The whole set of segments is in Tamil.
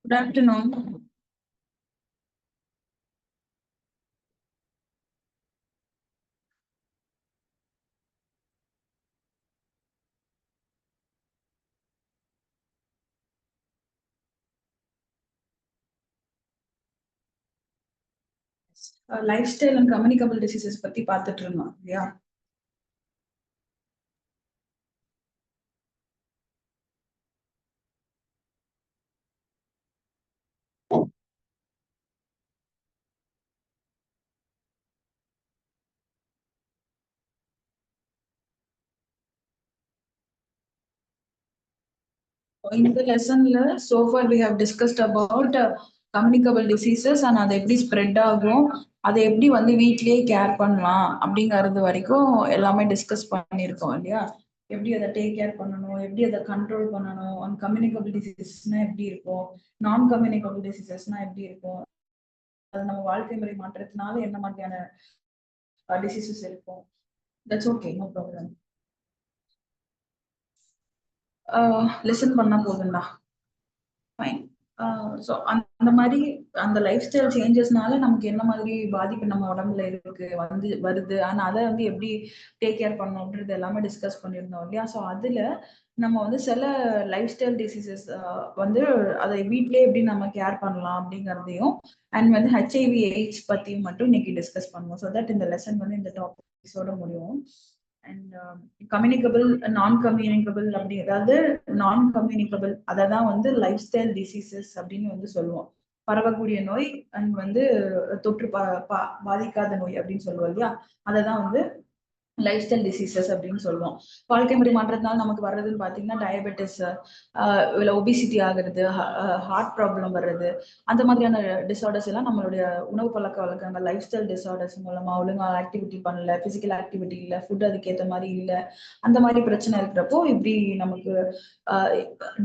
Good afternoon. Lifestyle and communicable diseases பத்தி பார்த்துட்டு இருந்தோம் இல்லையா? இந்த லெசன்ல so far we have discussed about communicable diseases and அதை எப்படி ஸ்ப்ரெட் ஆகும், அதை எப்படி வந்து வீட்லயே கேர் பண்ணலாம் அப்படிங்கறது வரைக்கும் எல்லாமே டிஸ்கஸ் பண்ணியிருக்கோம் இல்லையா? எப்படி அதை டேக் கேர் பண்ணணும், எப்படி அதை கண்ட்ரோல் பண்ணணும், அண்ட் கம்யூனிகபிள் டிசீசஸ்னா எப்படி இருக்கும், நான் கம்யூனிகபிள் டிசீசஸ்னா எப்படி இருக்கும், அது நம்ம வாழ்க்கை முறை மாற்றத்தினால என்ன மாதிரியான டிசீசஸ் இருக்கும். That's okay, no problem. Listen பண்ணா போதும்டா. ஃபைன். ஸோ அந்த மாதிரி அந்த லைஃப் ஸ்டைல் சேஞ்சஸ்னால நமக்கு என்ன மாதிரி பாதிப்பு நம்ம உடம்புல இருக்கு வருது, ஆனா அதை வந்து எப்படி டேக் கேர் பண்ணணும்ன்றது எல்லாமே டிஸ்கஸ் பண்ணியிருந்தோம் இல்லையா? ஸோ அதுல நம்ம வந்து சில லைஃப் ஸ்டைல் டிசீசஸ் வந்து அதை வீட்லயே எப்படி நம்ம கேர் பண்ணலாம் அப்படிங்கறதையும், அண்ட் வந்து ஹெச்ஐவி எய்ட்ஸ் பத்தியும் மட்டும் இன்னைக்கு டிஸ்கஸ் பண்ணுவோம். ஸோ தட் இந்த லெசன் வந்து இந்த டாபிக்ஸோட முடியும். அண்ட் கம்யூனிகபிள், நான் கம்யூனிகபிள் அப்படி அதாவது நான் கம்யூனிகபிள் அதை தான் வந்து லைஃப் ஸ்டைல் டிசீசஸ் அப்படின்னு வந்து சொல்லுவோம். பரவக்கூடிய நோய் அண்ட் வந்து தொற்று பாதிக்காத நோய் அப்படின்னு சொல்லுவோம் இல்லையா? அதை தான் வந்து லைஃப் ஸ்டைல் டிசீசஸ் அப்படின்னு சொல்லுவோம். வாழ்க்கை முறை மாற்றத்தினால நமக்கு வர்றதுன்னு பாத்தீங்கன்னா டயபெட்டிஸ், இல்ல ஒபிசிட்டி ஆகுறது, ஹார்ட் ப்ராப்ளம் வர்றது, அந்த மாதிரியான டிசார்டர்ஸ் எல்லாம் நம்மளுடைய உணவு பழக்க வழக்கங்கள், லைஃப் ஸ்டைல் டிசார்டர்ஸ் மூலமா ஒழுங்கா ஆக்டிவிட்டி பண்ணல, பிசிக்கல் ஆக்டிவிட்டி இல்ல, ஃபுட் அதுக்கேற்ற மாதிரி இல்ல, அந்த மாதிரி பிரச்சனை இருக்கிறப்போ இப்படி நமக்கு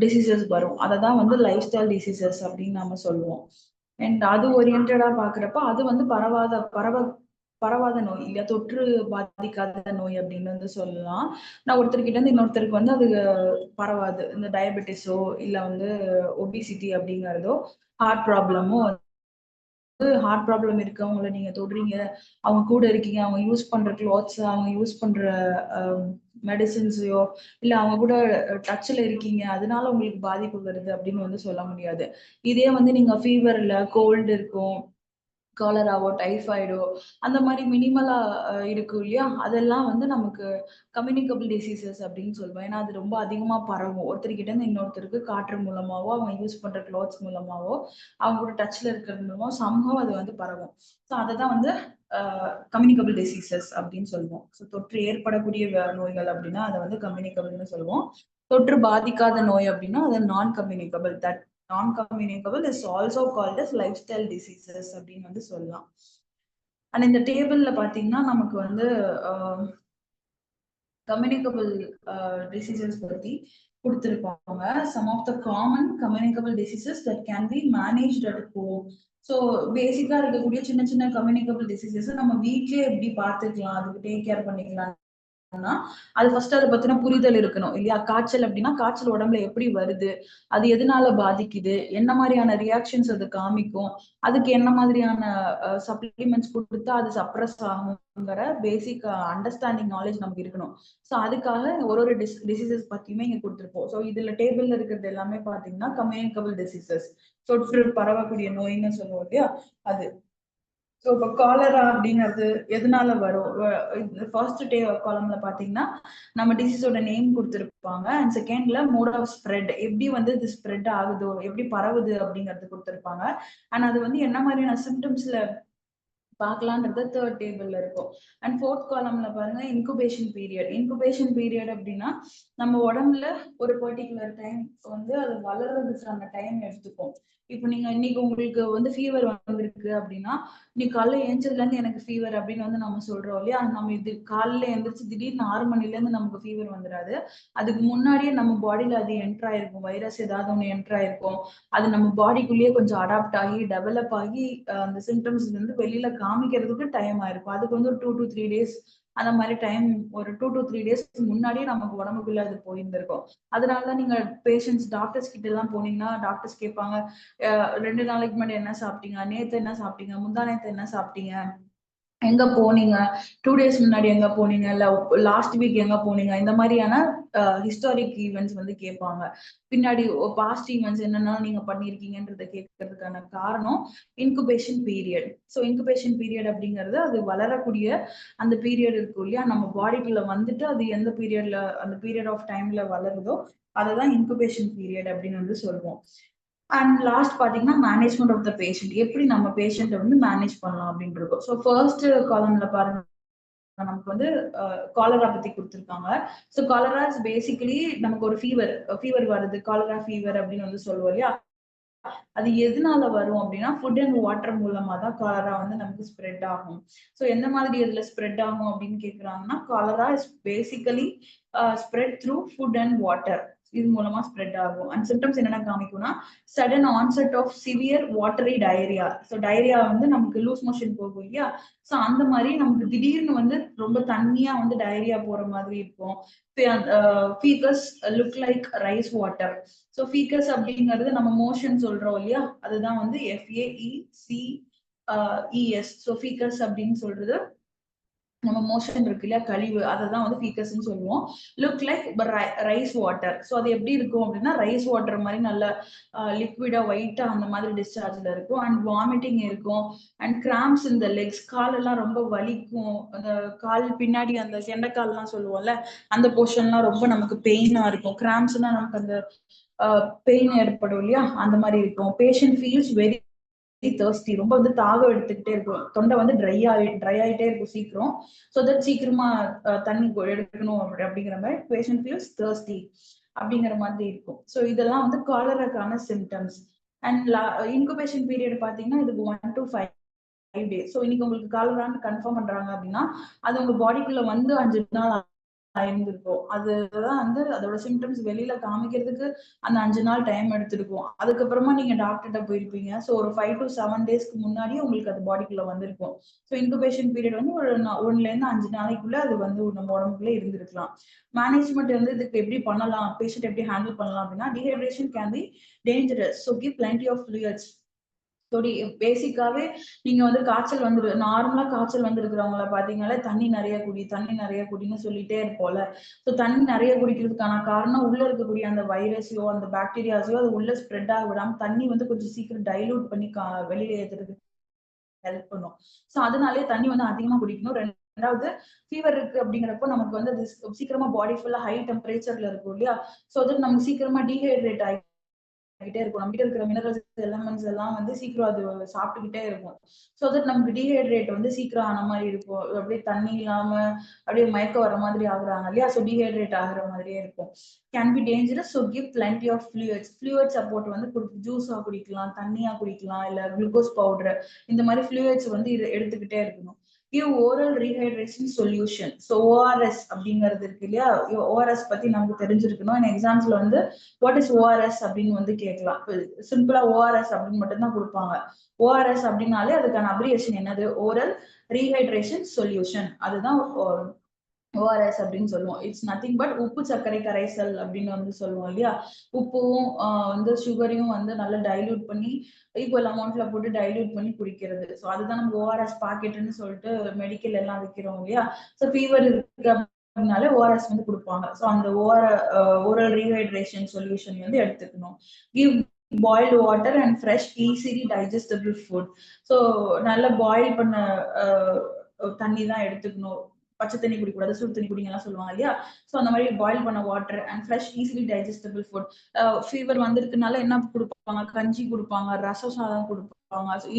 டிசீசஸ் வரும். அதை தான் வந்து லைஃப் ஸ்டைல் டிசீசஸ் அப்படின்னு நம்ம சொல்லுவோம். அண்ட் அது ஓரியன்டா பாக்குறப்ப அது வந்து பரவாத நோய் இல்லையா, தொற்று பாதிக்காத நோய் அப்படின்னு வந்து சொல்லலாம். நான் ஒருத்தர்கிட்ட இருந்து இன்னொருத்தருக்கு வந்து அது பரவாது. இந்த டயபெட்டிஸோ இல்ல வந்து ஒபிசிட்டி அப்படிங்கறதோ, ஹார்ட் ப்ராப்ளமோ, ஹார்ட் ப்ராப்ளம் இருக்கவங்களை நீங்க தொடுறீங்க, அவங்க கூட இருக்கீங்க, அவங்க யூஸ் பண்ற கிளாத்ஸ், அவங்க யூஸ் பண்ற மெடிசின்ஸையோ இல்ல அவங்க கூட டச்ல இருக்கீங்க, அதனால உங்களுக்கு பாதிப்பு வருது அப்படின்னு வந்து சொல்ல முடியாது. இதே வந்து நீங்க ஃபீவர்ல கோல்டு இருக்கும், காலராவோ டைஃபாய்டோ அந்த மாதிரி மினிமலா இருக்கும் இல்லையா, அதெல்லாம் வந்து நமக்கு கம்யூனிகபிள் டிசீசஸ் அப்படின்னு சொல்லுவோம். ஏன்னா அது ரொம்ப அதிகமா பரவும். ஒருத்தர்கிட்ட இருந்து இன்னொருத்தருக்கு காற்று மூலமாவோ, அவங்க யூஸ் பண்ற கிளாத்ஸ் மூலமாவோ, அவங்க கூட டச்ல இருக்கிறது மூலமோ சம்பவம் அது வந்து பரவும். ஸோ அதை தான் வந்து கம்யூனிகபிள் டிசீசஸ் அப்படின்னு சொல்லுவோம். ஸோ தொற்று ஏற்படக்கூடிய நோய்கள் அப்படின்னா அதை வந்து கம்யூனிகபிள்னு சொல்லுவோம். தொற்று பாதிக்காத நோய் அப்படின்னா அது non communicable. That non communicable is also called as lifestyle diseases அப்படின்னு வந்து சொல்லலாம். அண்ட் இந்த டேபிள்ல பாத்தீங்கன்னா நமக்கு வந்து கம்யூனிகபிள் டிசீசஸ் பத்தி கொடுத்துருப்பாங்க. Some of the common communicable diseases that can be managed at home. So பேசிக்கா இருக்கக்கூடிய சின்ன சின்ன கம்யூனிகபிள் டிசீசஸ் நம்ம வீட்லயே எப்படி பார்த்துக்கலாம், அதுக்கு டேக் கேர் பண்ணிக்கலாம். அது ஃபர்ஸ்ட் அதை பத்தின புரிதல் இருக்கணும் இல்லையா? காய்ச்சல் அப்படின்னா காய்ச்சல் உடம்புல எப்படி வருது, அது எதனால பாதிக்குது, என்ன மாதிரியான ரியாக்ஷன்ஸ் அது காமிக்கும், அதுக்கு என்ன மாதிரியான சப்ளிமெண்ட்ஸ் கொடுத்தா அது சப்ரஸ் ஆகுங்கிற பேசிக் அண்டர்ஸ்டாண்டிங் நாலேஜ் நமக்கு இருக்கணும். ஸோ அதுக்காக ஒரு ஒரு டிசீசஸ் பத்தியுமே இங்க கொடுத்துருப்போம். ஸோ இதுல டேபிள்ல இருக்கிறது எல்லாமே பாத்தீங்கன்னா கம்யூனிகபிள் டிசீசஸ், தொற்று பரவக்கூடிய நோய்னு சொல்லுவோம் இல்லையா, அது. ஸோ இப்போ காலரா அப்படிங்கிறது எதனால வரும்? ஃபர்ஸ்ட் காலம்ல பாத்தீங்கன்னா நம்ம டிசீஸோட நேம் கொடுத்துருப்பாங்க, அண்ட் செகண்ட்ல மோட் ஆஃப் ஸ்ப்ரெட், எப்படி வந்து இது ஸ்ப்ரெட் ஆகுதோ, எப்படி பரவுது அப்படிங்கிறது கொடுத்துருப்பாங்க. அண்ட் அது வந்து என்ன மாதிரியான சிம்டம்ஸ்ல பார்க்கலான்றது தேர்ட் டேபிள்ல இருக்கும். அண்ட் ஃபோர்த் காலம்ல பாருங்க இன்குபேஷன் பீரியட். இன்குபேஷன் பீரியட் அப்படின்னா நம்ம உடம்புல ஒரு பர்டிகுலர் டைம் வந்து அது வளர்றதுக்கான டைம் எடுத்துக்கும். இப்போ நீங்க இன்னைக்கு உங்களுக்கு வந்து ஃபீவர் வந்திருக்கு அப்படின்னா, நீ காலைல ஏஞ்சதுல இருந்து எனக்கு ஃபீவர் அப்படின்னு வந்து நம்ம சொல்றோம் இல்லையா? நம்ம இது காலைல எந்திரிச்சு திடீர்னு 6 மணில இருந்து நமக்கு ஃபீவர் வந்துடாது. அதுக்கு முன்னாடியே நம்ம பாடியில அது என்டர் ஆயிருக்கும், வைரஸ் ஏதாவது ஒண்ணு என்டர் ஆயிருக்கும். அது நம்ம பாடிக்குள்ளேயே கொஞ்சம் அடாப்ட் ஆகி டெவலப் ஆகி அந்த சிம்டம்ஸ் வந்து வெளியில காமிக்கிறதுக்கு டைம் ஆயிருக்கும். அதுக்கு வந்து ஒரு 2 to 3 days அந்த மாதிரி டைம் ஒரு 2 to 3 days முன்னாடியே நமக்கு உடம்புக்குள்ள அது போயிருந்திருக்கும். அதனாலதான் நீங்க பேஷண்ட்ஸ் டாக்டர்ஸ் கிட்ட எல்லாம் போனீங்கன்னா டாக்டர்ஸ் கேட்பாங்க, 2 நாளைக்கு முன்னாடி என்ன சாப்பிட்டீங்க, நேத்து என்ன சாப்பிட்டீங்க, முந்தா நேத்து என்ன சாப்பிட்டீங்க, எங்க போனீங்க, 2 டேஸ் முன்னாடி எங்க போனீங்க, இல்ல லாஸ்ட் வீக் எங்க போனீங்க, இந்த மாதிரியான ஹிஸ்டாரிக் ஈவெண்ட்ஸ் வந்து கேட்பாங்க. பின்னாடி பாஸ்ட் ஈவெண்ட்ஸ் என்னென்ன நீங்க பண்ணிருக்கீங்கன்றத கேட்கறதுக்கான காரணம் incubation period. So incubation period அப்படிங்கிறது அது வளரக்கூடிய அந்த பீரியட் இருக்கும் இல்லையா, நம்ம பாடிக்குள்ள வந்துட்டு அது எந்த பீரியட்ல அந்த பீரியட் ஆஃப் டைம்ல வளருதோ அதுதான் இன்குபேஷன் பீரியட் அப்படின்னு வந்து சொல்லுவோம். அண்ட் லாஸ்ட் பாத்தீங்கன்னா மேனேஜ்மெண்ட் ஆஃப் த பேஷண்ட், எப்படி நம்ம பேஷண்ட்டை வந்து மேனேஜ் பண்ணலாம் அப்படின்றது. ஸோ ஃபர்ஸ்ட் காலம்ல பாருங்க, நமக்கு வந்து காலரா பத்தி கொடுத்துருக்காங்க. ஸோ காலரா இஸ் பேசிக்கலி நமக்கு ஒரு ஃபீவர் வருது, காலரா ஃபீவர் அப்படின்னு வந்து சொல்லுவோம் இல்லையா. அது எதனால வரும் அப்படின்னா ஃபுட் அண்ட் வாட்டர் மூலமா தான் காலரா வந்து நமக்கு ஸ்ப்ரெட் ஆகும். ஸோ எந்த மாதிரி இதுல ஸ்ப்ரெட் ஆகும் அப்படின்னு கேக்குறாங்கன்னா, cholera is basically spread through food and water. இது மூலமா ஸ்ப்ரெட் ஆகும். அண்ட் சிம்டம்ஸ் என்னென்ன காமிக்கும்னா, sudden onset of severe watery diarrhoea. So diarrhoea வந்து நமக்கு லூஸ் மோஷன் போகும் இல்லையா, ஸோ அந்த மாதிரி நமக்கு திடீர்னு வந்து ரொம்ப தண்ணியா வந்து டயரியா போற மாதிரி இருக்கும். Faeces look like rice water. So faeces அப்படிங்கிறது நம்ம மோஷன் சொல்றோம் இல்லையா, அதுதான் வந்து FAECES. ஸோ ஃபீகஸ் அப்படின்னு சொல்றது நம்ம மோஷன் இருக்கு இல்லையா, கழிவு, அததான் வந்து ஃபீக்கஸ்ன்னு சொல்லுவோம். Look like rice water. So அது எப்படி இருக்கும் அப்படின்னா ரைஸ் வாட்டர் மாதிரி நல்ல லிக்விடா ஒயிட்டா அந்த மாதிரி டிஸ்சார்ஜ்ல இருக்கும். அண்ட் வாமிட்டிங் இருக்கும். அண்ட் கிராம்ஸ் இந்த லெக்ஸ், கால் எல்லாம் ரொம்ப வலிக்கும். அந்த கால் பின்னாடி அந்த கெண்டைக்கால் எல்லாம் சொல்லுவோம்ல, அந்த போர்ஷன்லாம் ரொம்ப நமக்கு பெயினா இருக்கும். கிராம்ஸ்னா நமக்கு அந்த பெயின் ஏற்படும் இல்லையா, அந்த மாதிரி இருக்கும். பேஷண்ட் ஃபீல்ஸ் வெரி தர்ஸ்டி, ரொம்ப வந்து தாகம் எடுத்துக்கிட்டே இருக்கும், தொண்டை வந்து ட்ரை ஆயிட்டே இருக்கும் சீக்கிரம். ஸோ தட் சீக்கிரமா தண்ணி எடுக்கணும் அப்படிங்கிற மாதிரி பேஷண்ட் ஃபீல்ஸ் தர்ஸ்டி அப்படிங்கிற மாதிரி இருக்கும். ஸோ இதெல்லாம் வந்து காலராக்கான சிம்டம்ஸ். அண்ட் இன்குபேஷன் பீரியட் பாத்தீங்கன்னா இதுக்கு 1 to 5 days. ஸோ இன்னைக்கு உங்களுக்கு காலரான்னு கன்ஃபார்ம் பண்றாங்க அப்படின்னா அது உங்க பாடிக்குள்ள வந்து 5 நாள் இருந்திருக்கும். அதுதான் வந்து அதோட சிம்டம்ஸ் வெளியில காமிக்கிறதுக்கு அந்த 5 நாள் டைம் எடுத்திருக்கும். அதுக்கப்புறமா நீங்க டாக்டர்கிட்ட போயிருப்பீங்க. ஸோ ஒரு 5 to 7 டேஸ்க்கு முன்னாடி உங்களுக்கு அது பாடிக்குள்ள வந்திருக்கும். ஸோ இன்குபேஷன் பீரியட் வந்து ஒரு 1ல இருந்து 5 நாளைக்குள்ள அது வந்து நம்ம உடம்புக்குள்ள இருந்திருக்கலாம். மேனேஜ்மெண்ட் வந்து இதுக்கு எப்படி பண்ணலாம், பேஷண்ட் எப்படி ஹேண்டில் பண்ணலாம் அப்படின்னா, dehydration can be dangerous. So give plenty of fluids. பேசிக்காவே நீங்க வந்து காய்ச்சல் வந்து நார்மலா காய்ச்சல் வந்திருக்கிறவங்கள பாத்தீங்கன்னா தண்ணி நிறைய குடி, தண்ணி நிறைய குடின்னு சொல்லிட்டே இருப்போம்ல. ஸோ தண்ணி நிறைய குடிக்கிறதுக்கான காரணம் உள்ள இருக்கக்கூடிய அந்த வைரஸையோ அந்த பாக்டீரியாஸையோ அது உள்ள ஸ்ப்ரெட் ஆக விடாம தண்ணி வந்து கொஞ்சம் சீக்கிரம் டைலூட் பண்ணி வெளியில ஏத்துறதுக்கு ஹெல்ப் பண்ணும். ஸோ அதனாலே தண்ணி வந்து அதிகமா குடிக்கணும். ரெண்டாவது ஃபீவர் இருக்கு அப்படிங்கிறப்போ நமக்கு வந்து அது சீக்கிரமா பாடி ஃபுல்லா ஹை டெம்பரேச்சர்ல இருக்கும் இல்லையா, ஸோ அது நமக்கு சீக்கிரமா டீஹைட்ரேட் ஆகிட்டே இருக்கும். நம்ம கிட்ட இருக்கிற மினரல்ஸ் எலமெண்ட்ஸ் எல்லாம் வந்து சீக்கிரம் அது சாப்பிட்டுக்கிட்டே இருக்கும். ஸோ தட் நமக்கு டீஹைட்ரேட் வந்து சீக்கிரம் ஆன மாதிரி இருக்கும். அப்படியே தண்ணி இல்லாம அப்படியே மயக்க வர மாதிரி ஆகுறாங்க இல்லையா, ஸோ டீஹைட்ரேட் ஆகுற மாதிரியே இருக்கும். Can be dangerous. So give plenty of fluids. Fluid support வந்து ஜூஸா குடிக்கலாம், தண்ணியா குடிக்கலாம், இல்ல குளுக்கோஸ் பவுடர், இந்த மாதிரி ஃப்ளூயிட்ஸ் வந்து எடுத்துக்கிட்டே இருக்கணும். Give oral rehydration solution. So ORS அப்படிங்கிறது இருக்கு இல்லையா, ORS பத்தி நமக்கு தெரிஞ்சிருக்கணும். எக்ஸாம்ஸ்ல வந்து வாட் இஸ் ORS அப்படின்னு வந்து கேட்கலாம். சிம்பிளா ORS அப்படின்னு மட்டும் தான் கொடுப்பாங்க. ORS அப்படின்னாலே அதுக்கான அப்ரிவேஷன் என்னது, ஓரல் ரீஹைட்ரேஷன் சொல்யூஷன், அதுதான் ORS அப்படின்னு சொல்லுவோம். இட்ஸ் நத்திங் பட் உப்பு சர்க்கரை கரைசல் அப்படின்னு வந்து சொல்லுவோம் இல்லையா, உப்பும் வந்து சுகரையும் வந்து நல்லா டைல்யூட் பண்ணி ஈக்குவல் அமௌண்ட்ல போட்டு டைல்யூட் பண்ணி குடிக்கிறது. ஸோ அதுதான் நம்ம ORS பாக்கெட்னு சொல்லிட்டு மெடிக்கல் எல்லாம் விற்கிறோம் இல்லையா. ஸோ ஃபீவர் இருக்கு அப்படின்னாலே ORS வந்து கொடுப்பாங்க. ஸோ அந்த ஓரல் ரீஹைட்ரேஷன் சொல்யூஷன் வந்து எடுத்துக்கணும். Give boiled water and fresh easily digestible food. So நல்லா பாயில் பண்ண தண்ணி தான் எடுத்துக்கணும். பச்சை தண்ணி குடிக்கூடாது, சுடு தண்ணி குடிங்க எல்லாம் சொல்லுவாங்க இல்லையா. ஸோ அந்த மாதிரி பாயில் பண்ண water and fresh easily digestible food. Fever வந்திருக்குனால என்ன கொடுப்பாங்க, கஞ்சி கொடுப்பாங்க, ரசம் சாதம் கொடுப்பாங்க.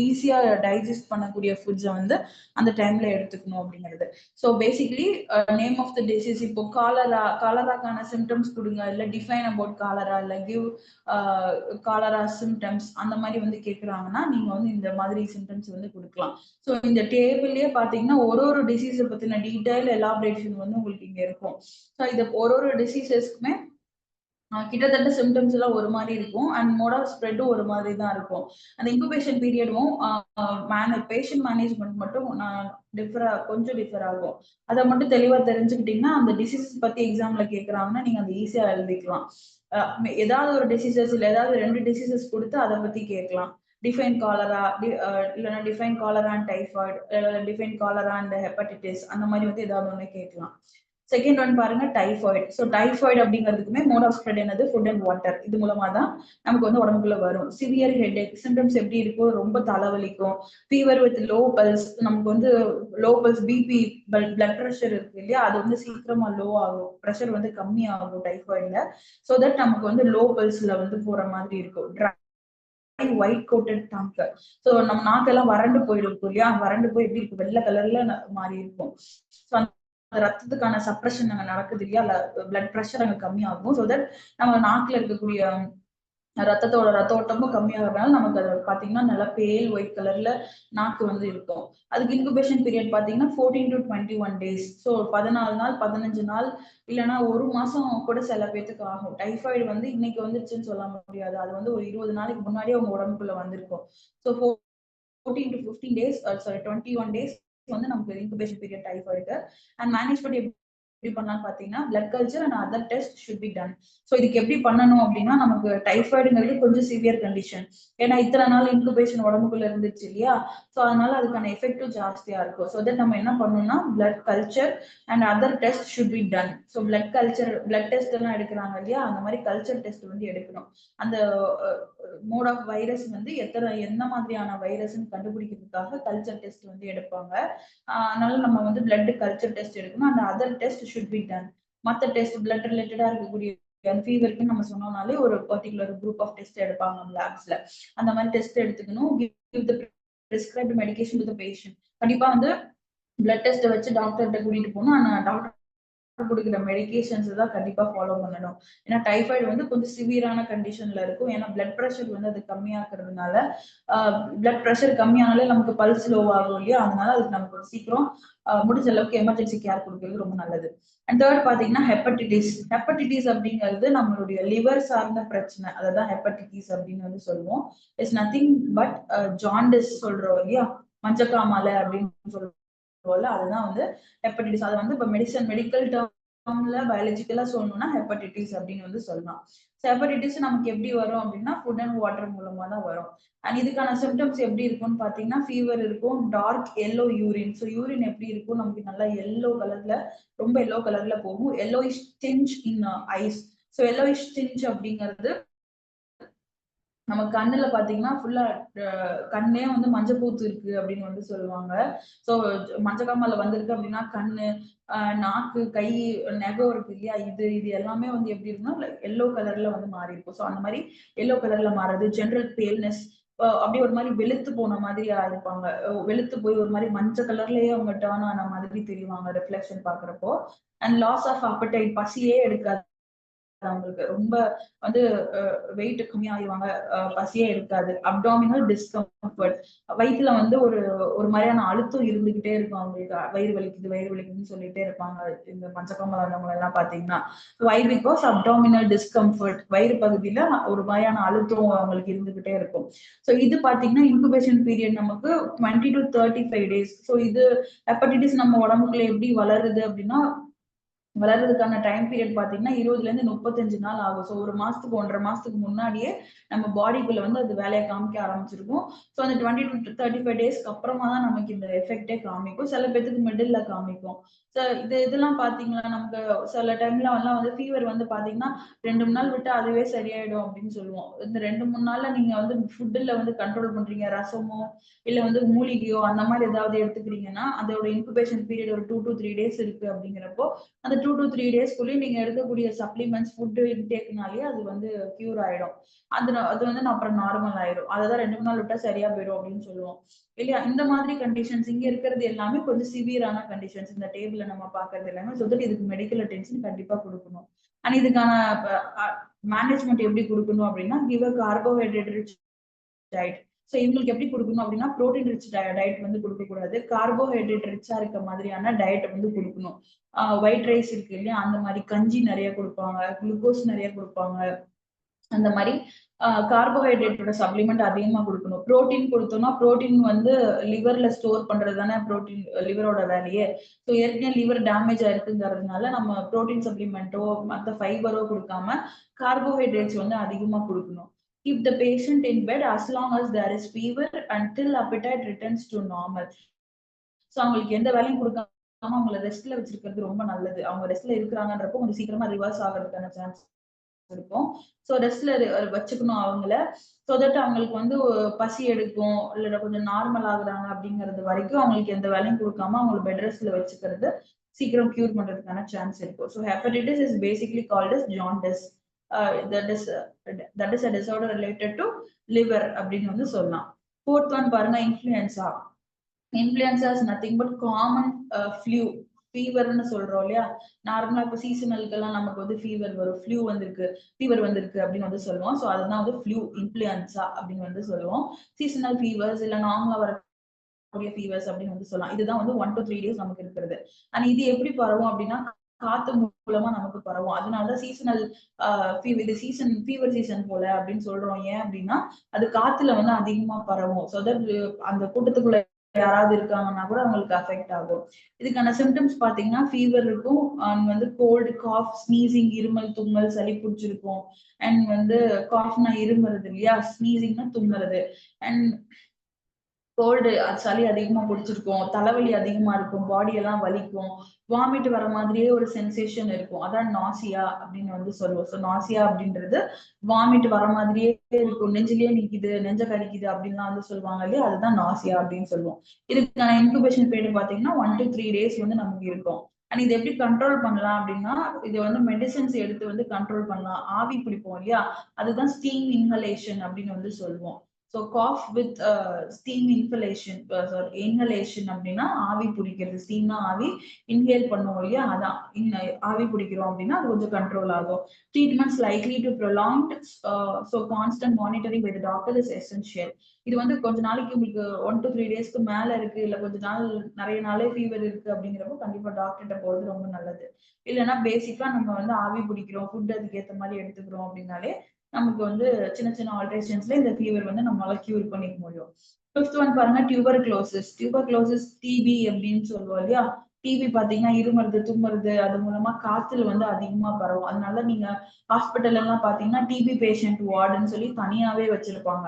ஈஸியா டைஜஸ்ட் பண்ணக்கூடிய ஃபுட்ஸை வந்து அந்த டைம்ல எடுத்துக்கணும் அப்படிங்கிறது. So basically name of the disease, இப்போ காலராக்கான சிம்டம்ஸ் கொடுங்க, இல்ல டிஃபைன் அபவுட் காலரா, இல்ல கிவ் காலரா சிம்டம்ஸ் அந்த மாதிரி வந்து கேக்குறாங்கன்னா நீங்க வந்து இந்த மாதிரி சிம்டம்ஸ் வந்து கொடுக்கலாம். ஸோ இந்த டேபிள்லயே பாத்தீங்கன்னா ஒரு டிசீஸை பத்தின டீடைல் எலாபரேஷன் வந்து உங்களுக்கு இங்க இருக்கும். ஸோ இது ஒரு டிசீசஸ்க்குமே கிட்டத்தட்ட சிம்டம்ஸ் எல்லாம் ஒரு மாதிரி இருக்கும் அண்ட் மோட் ஆஃப் ஸ்ப்ரெட்டும் ஒரு மாதிரி தான் இருக்கும். அந்த இன்குபேஷன் பீரியடும் பேஷண்ட் மேனேஜ்மெண்ட் மட்டும் கொஞ்சம் டிஃபர் ஆகும். அதை மட்டும் தெளிவா தெரிஞ்சுக்கிட்டீங்கன்னா அந்த டிசீஸ் பத்தி எக்ஸாம்ல கேட்கறாங்கன்னா நீங்க அந்த ஈஸியா எழுதிக்கலாம். ஏதாவது ஒரு டிசீசஸ் இல்ல ஏதாவது 2 டிசீசஸ் கொடுத்து அதை பத்தி கேட்கலாம். டிஃபைன் காலரா இல்லைன்னா define cholera and typhoid, define cholera and hepatitis, அந்த மாதிரி வந்து ஏதாவது ஒண்ணு கேட்கலாம். செகண்ட் ஒன் பாருங்க டைஃபாய்டு. ஸோ டைஃபாய்டு அப்படிங்கிறதுக்குமே மோட் ஆஃப் ஸ்ப்ரெட் என்னது, ஃபுட் அண்ட் வாட்டர். இது மூலமா தான் நமக்கு வந்து உடம்புக்குள்ள வரும். சிவியர் ஹெட்ஏக் சிம்டம்ஸ் எப்படி இருக்கும், ரொம்ப தலைவலிக்கும், ஃபீவர் வித் லோ பல்ஸ், நமக்கு வந்து low pulse, BP, blood pressure இருக்கு இல்லையா, அது வந்து சீக்கிரமா லோ ஆகும், ப்ரெஷர் வந்து கம்மி ஆகும் டைஃபாய்டுல. ஸோ தட் நமக்கு வந்து லோ பல்ஸ்ல வந்து போற மாதிரி இருக்கும். White coated tongue. ஸோ நம்ம நாக்கெல்லாம் வறண்டு போயிருக்கும் இல்லையா, வறண்டு போய் எப்படி இருக்கும், வெள்ளை கலர்ல மாறி இருக்கும். ஸோ அந்த ரத்தத்துக்கான சப்ரஷன் அங்க நடக்குது இல்லையா, பிளட் ப்ரெஷர் அங்க கம்மியாகும். ஸோ தட் நம்ம நாக்குல இருக்கக்கூடிய ரத்த ஓட்டமும் கம்மியாகிறதுனால நமக்கு அது பாத்தீங்கன்னா நல்லா பேல் ஒயிட் கலர்ல நாக்கு வந்து இருக்கும். அதுக்கு இன்குபேஷன் பீரியட் பாத்தீங்கன்னா 14 to 21 days. ஸோ 14 நாள் 15 நாள் இல்லைன்னா ஒரு மாசம் கூட சில பேத்துக்கு ஆகும். டைஃபாய்டு வந்து இன்னைக்கு வந்துருச்சுன்னு சொல்ல முடியாது, அது வந்து ஒரு 20 நாளைக்கு முன்னாடியே உங்க உடம்புக்குள்ள வந்திருக்கும். So 14 to 15 days, sorry 21 days வந்து நமக்கு incubation period typhoid. And management எப்படி பண்ணலாம்னு பாத்தீங்கன்னா blood culture and other test should be done. So இதுக்கு எப்படி பண்ணணும் அப்படின்னா, நமக்கு டைஃபாய்டுங்கிறது கொஞ்சம் சிவியர் கண்டிஷன். ஏன்னா இத்தனை நாள் இன்குபேஷன் உடம்புக்குள்ள இருந்துச்சு இல்லையா, ஸோ அதனால அதுக்கான எஃபெக்டும் ஜாஸ்தியா இருக்கும். ஸோ தட் நம்ம என்ன பண்ணணும்னா blood culture and other test should be done. So blood culture, blood test எல்லாம் எடுக்கிறாங்க இல்லையா, அந்த மாதிரி கல்ச்சர் டெஸ்ட் வந்து எடுக்கணும். அந்த மோட் ஆஃப் வைரஸ் வந்து எந்த மாதிரியான வைரஸ்ன்னு கண்டுபிடிக்கிறதுக்காக கல்ச்சர் டெஸ்ட் வந்து எடுப்பாங்க. அதனால நம்ம வந்து பிளட் கல்ச்சர் டெஸ்ட் எடுக்கணும். அந்த other test should be done. மற்ற டெஸ்ட் பிளட் ரிலேட்டடா இருக்கக்கூடிய ஃபீவருக்கு நம்ம சொன்னோம்னாலே ஒரு பர்டிகுலர் குரூப் ஆஃப் டெஸ்ட் எடுப்பாங்க லேப்ஸ்ல. அந்த மாதிரி டெஸ்ட் எடுத்துக்கணும். Give the prescribed medication to the patient. கண்டிப்பா வந்து பிளட் டெஸ்ட் வச்சு டாக்டர்கிட்ட கூட்டிட்டு போகணும். ஆனா டாக்டர் கொடுக்குற மெடிகேஷன்ஸ் தான் கண்டிப்பா ஃபாலோ பண்ணணும். ஏன்னா டைஃபாய்டு வந்து கொஞ்சம் சிவியரான கண்டிஷன்ல இருக்கும். ஏன்னா பிளட் ப்ரெஷர் வந்து அது கம்மியாக்குறதுனால, பிளட் ப்ரெஷர் கம்மியானாலே நமக்கு பல்ஸ் லோ ஆகும் இல்லையா, அதனால அதுக்கு நமக்கு சீக்கிரம் முடிஞ்ச அளவுக்கு எமர்ஜென்சி கேர் கொடுக்கறது ரொம்ப நல்லது. அண்ட் தேர்ட் பாத்தீங்கன்னா ஹெப்படைட்டிஸ். ஹெப்படைட்டிஸ் அப்படிங்கிறது நம்மளுடைய லிவர் சார்ந்த பிரச்சனை, அதான் ஹெப்படைட்டிஸ் அப்படின்னு வந்து சொல்லுவோம். இட்ஸ் நத்திங் பட் ஜாண்டிஸ் சொல்றோம் இல்லையா, மஞ்சக்காமாலை அப்படின்னு சொல்றோம், அதுதான் வந்து ஹெப்படைட்டிஸ். அது வந்து இப்ப மெடிக்கல் டேர்ம்ல பயாலஜிக்கலா சொல்லணும்னா ஹெப்படைட்டிஸ் அப்படின்னு வந்து சொல்லலாம். ஹெப்படைட்டிஸ் நமக்கு எப்படி வரும் அப்படின்னா ஃபுட் அண்ட் வாட்டர் மூலமா தான் வரும். அண்ட் இதுக்கான சிம்டம்ஸ் எப்படி இருக்கும்னு பாத்தீங்கன்னா ஃபீவர் இருக்கும், dark yellow urine. So urine எப்படி இருக்கும், நமக்கு நல்லா எல்லோ கலர்ல, ரொம்ப எல்லோ கலர்ல போகும். எல்லோயிஷ் டிஞ்ச் இன் ஐஸ். ஸோ எல்லோயிஷ் டிஞ்ச் அப்படிங்கிறது நம்ம கண்ணுல பாத்தீங்கன்னா ஃபுல்லா கண்ணே வந்து மஞ்சள் பூத்து இருக்கு அப்படின்னு வந்து சொல்லுவாங்க. ஸோ மஞ்சக்காமல வந்திருக்கு அப்படின்னா கண்ணு, நாக்கு, கை, நகம் இருக்கு இல்லையா, இது எல்லாமே வந்து எப்படி இருக்குன்னா எல்லோ கலர்ல வந்து மாறி இருக்கும். ஸோ அந்த மாதிரி எல்லோ கலர்ல மாறுறது, ஜெனரல் பேல்னஸ், அப்படியே ஒரு மாதிரி வெளுத்து போன மாதிரி ஆயிருப்பாங்க. வெளுத்து போய் ஒரு மாதிரி மஞ்சள் கலர்லயே அவங்க டேர்ன் ஆன மாதிரி தெரிவாங்க ரிஃப்ளெக்ஷன் பாக்குறப்போ. அண்ட் லாஸ் ஆஃப் அப்படைட், பசியே எடுக்காது அவங்களுக்கு. ரொம்ப வந்து வெயிட் கம்மியாயிருவாங்க, பசியே இருக்காது. அப்டாமினல் டிஸ்கம்ஃபர்ட், வயிற்றுல வந்து ஒரு ஒரு மாதிரியான அழுத்தம் இருந்துகிட்டே இருக்கும் அவங்களுக்கு. வயிறு வலிக்குதுன்னு சொல்லிட்டே இருப்பாங்க இந்த மஞ்சக்காமல வந்தவங்க எல்லாம் பாத்தீங்கன்னா. வை பிகாஸ் அப்டாமினல் டிஸ்கம்ஃபர்ட், வயிறு பகுதியில ஒரு மாதிரியான அழுத்தம் அவங்களுக்கு இருந்துகிட்டே இருக்கும். ஸோ இது பாத்தீங்கன்னா இன்குபேஷன் பீரியட் நமக்கு 20 to 35 days. ஸோ இது ஹெப்படைட்டிஸ் நம்ம உடம்புக்குள்ள எப்படி வளருது அப்படின்னா, வளர்றதுக்கான டைம் பீரியட் பாத்தீங்கன்னா 20ல இருந்து 35 நாள் ஆகும். ஸோ ஒரு மாசத்துக்கு 1.5 மாசத்துக்கு முன்னாடியே நம்ம பாடிக்குள்ள வந்து அது வேலையை காமிக்க ஆரம்பிச்சிருக்கும். ஸோ அந்த 20 to 35 டேஸ்க்கு அப்புறமா தான் நமக்கு இந்த எஃபெக்டே காமிக்கும். சில பேத்துக்கு மிடில்ல காமிக்கும். இதெல்லாம் பாத்தீங்கன்னா நமக்கு சில டைம்ல வந்து ஃபீவர் வந்து பாத்தீங்கன்னா 2 நாள் விட்டு அதுவே சரியாயிடும் அப்படின்னு சொல்லுவோம். இந்த 2-3 நாள்ல நீங்க வந்து ஃபுட்ல வந்து கண்ட்ரோல் பண்றீங்க, ரசமோ இல்ல வந்து மூலிகையோ அந்த மாதிரி ஏதாவது எடுத்துக்கிறீங்கன்னா அதோட இன்குபேஷன் பீரியட் ஒரு 2 to 3 டேஸ் இருக்கு அப்படிங்கிறப்போ அந்த 2 to 3 டேஸ்க்குள்ளேயே நீங்க எடுக்கக்கூடிய சப்ளிமெண்ட்ஸ், ஃபுட் இன்டேக்னாலே அது வந்து கியூர் ஆயிடும். அது வந்து அப்புறம் நார்மல் ஆயிடும். அததான் 2-3 நாள் விட்டா சரியா போயிடும் அப்படின்னு சொல்லுவோம் இல்லையா. இந்த மாதிரி கண்டிஷன்ஸ் இங்க இருக்கிறது எல்லாமே கொஞ்சம் சிவியரான கண்டிஷன்ஸ். இந்த டேபிள்ல நம்ம பாக்குறது எல்லாமே இதுக்கு மெடிக்கல் அட்டென்ஷன் கண்டிப்பா கொடுக்கணும். அண்ட் இதுக்கான மேனேஜ்மெண்ட் எப்படி கொடுக்கணும் அப்படின்னா, give a carbohydrate rich diet. So இவங்களுக்கு எப்படி கொடுக்கணும் அப்படின்னா ப்ரோட்டீன் ரிச் டயட் வந்து கொடுக்கக்கூடாது, கார்போஹைட்ரேட் ரிச்சா இருக்க மாதிரியான டயட் வந்து கொடுக்கணும். ஒயிட் ரைஸ் இருக்கு இல்லையா, அந்த மாதிரி கஞ்சி நிறைய கொடுப்பாங்க, குளுக்கோஸ் நிறைய கொடுப்பாங்க. அந்த மாதிரி கார்போஹைட்ரேட்டோட சப்ளிமெண்ட் அதிகமா கொடுக்கணும். புரோட்டீன் கொடுத்தோம்னா புரோட்டீன் வந்து லிவர்ல ஸ்டோர் பண்றது தானே புரோட்டீன் லிவரோட வேலையே. ஸோ ஏற்கனவே லிவர் டேமேஜ் ஆயிருக்குங்கிறதுனால நம்ம புரோட்டீன் சப்ளிமெண்ட்டோ மற்ற ஃபைபரோ கொடுக்காம கார்போஹைட்ரேட்ஸ் வந்து அதிகமா கொடுக்கணும். Keep the patient in bed as long as there is fever until appetite returns to normal. So அவங்களுக்கு எந்த வேலையும் கொடுக்காம அவங்களை ரெஸ்ட்ல வச்சிருக்கிறது ரொம்ப நல்லது. அவங்க ரெஸ்ட்ல இருக்கிறாங்கன்றப்போ கொஞ்சம் சீக்கிரமா ரிவர்ஸ் ஆகிறதுக்கான சான்ஸ் இருக்கும். ஸோ ரெஸ்ட்ல வச்சுக்கணும் அவங்கள. ஸோ தட் அவங்களுக்கு வந்து பசி எடுக்கும் இல்ல கொஞ்சம் நார்மல் ஆகுறாங்க அப்படிங்கிறது வரைக்கும் அவங்களுக்கு எந்த வேலையும் கொடுக்காம அவங்களை பெட் ரெஸ்ட்ல வச்சுக்கிறது சீக்கிரம் கியூர் பண்றதுக்கான சான்ஸ் இருக்கும். So hepatitis is basically called as jaundice. That is a disorder related to liver அப்படின்னு வந்து சொல்லலாம். ஃபோர்த் ஒன் பாருங்க, influenza. Influenza is nothing but common flu, ஃபீவர்னு சொல்றோம் இல்லையா. நார்மலா இப்ப சீசனலுக்கெல்லாம் நமக்கு வந்து ஃபீவர் வரும், ஃபீவர் வந்திருக்கு அப்படின்னு வந்து சொல்லுவோம். ஸோ அதுதான் வந்து ஃப்ளூ, இன்ஃப்ளூயன்சா அப்படின்னு வந்து சொல்லுவோம். சீசனல் ஃபீவர்ஸ் இல்ல நார்மலா வரக்கூடிய ஃபீவர்ஸ் அப்படின்னு வந்து சொல்லலாம். இதுதான் வந்து 1 to 3 days நமக்கு இருக்கிறது. ஆனா இது எப்படி பரவும் அப்படின்னா காத்து மூலமா நமக்கு பரவும். அதனாலதான் சீசனல் இது ஃபீவர் சீசன் போல அப்படின்னு சொல்றோம். ஏன் அப்படின்னா அது காத்துல வந்து அதிகமா பரவும். ஸோ தட் அந்த கூட்டத்துக்குள்ள யாராவது இருக்காங்கன்னா கூட அவங்களுக்கு அஃபெக்ட் ஆகும். இதுக்கான சிம்டம்ஸ் பாத்தீங்கன்னா ஃபீவர் இருக்கும், அண்ட் வந்து கோல்டு, காஃப், ஸ்னீசிங், இருமல், தும்மல், சளி பிடிச்சிருக்கும். அண்ட் வந்து காஃப்னா இருமுறது இல்லையா, ஸ்னீசிங்னா தும்முறது. அண்ட் கோல்டு சளி அதிகமா பிடிச்சிருக்கும், தலைவலி அதிகமா இருக்கும், பாடி எல்லாம் வலிக்கும், வாமிட் வர மாதிரியே ஒரு சென்சேஷன் இருக்கும். அதான் நாசியா அப்படின்னு வந்து சொல்லுவோம். ஸோ நாசியா அப்படின்றது வாமிட் வர மாதிரியே இருக்கும், நெஞ்சிலேயே நிக்குது, நெஞ்ச கடிக்குது அப்படின்லாம் வந்து சொல்லுவாங்க இல்லையா, அதுதான் நாசியா அப்படின்னு சொல்லுவோம். இதுக்கான இன்குபேஷன் பீரியட் பாத்தீங்கன்னா 1 to 3 days வந்து நமக்கு இருக்கும். அண்ட் இது எப்படி கண்ட்ரோல் பண்ணலாம் அப்படின்னா இது வந்து மெடிசன்ஸ் எடுத்து வந்து கண்ட்ரோல் பண்ணலாம். ஆவி பிடிப்போம் இல்லையா, அதுதான் ஸ்டீம் இன்ஹலேஷன் அப்படின்னு வந்து சொல்லுவோம். So cough with steam inhalation அப்படின்னா ஆவி பிடிக்கிறது. ஸ்டீம்னா ஆவி, இன்ஹேல் பண்ணுவோம் இல்லையா, அதான் ஆவி பிடிக்கிறோம் அப்படின்னா அது கொஞ்சம் கண்ட்ரோல் ஆகும். Treatments likely to prolonged, so constant monitoring with doctor is essential. இது வந்து கொஞ்ச நாளைக்கு உங்களுக்கு 1 to 3 days மேல இருக்கு, இல்ல கொஞ்ச நாள் நிறைய நாளே ஃபீவர் இருக்கு அப்படிங்கிறப்போ கண்டிப்பா டாக்டர்கிட்ட போறது ரொம்ப நல்லது. இல்லைன்னா பேசிக்கா நம்ம வந்து ஆவி பிடிக்கிறோம், ஃபுட் அதுக்கு ஏற்ற மாதிரி எடுத்துக்கிறோம் அப்படின்னாலே நமக்கு வந்து சின்ன சின்ன ஆல்ட்ரேஷன்ஸ்ல இந்த ஃபீவர் வந்து நம்மளால கியூர் பண்ணிக்க முடியும். ஃபிஃப்த் ஒன் பாருங்க, டியூபர்குலோசிஸ் டிபி அப்படின்னு சொல்லுவோம் இல்லையா. டிபி பாத்தீங்கன்னா இருமறது, தும்முறது, அது மூலமா காத்துல வந்து அதிகமா பரவும். அதனால நீங்க ஹாஸ்பிட்டல் எல்லாம் பாத்தீங்கன்னா டிபி பேஷண்ட் வார்டுன்னு சொல்லி தனியாவே வச்சிருப்பாங்க.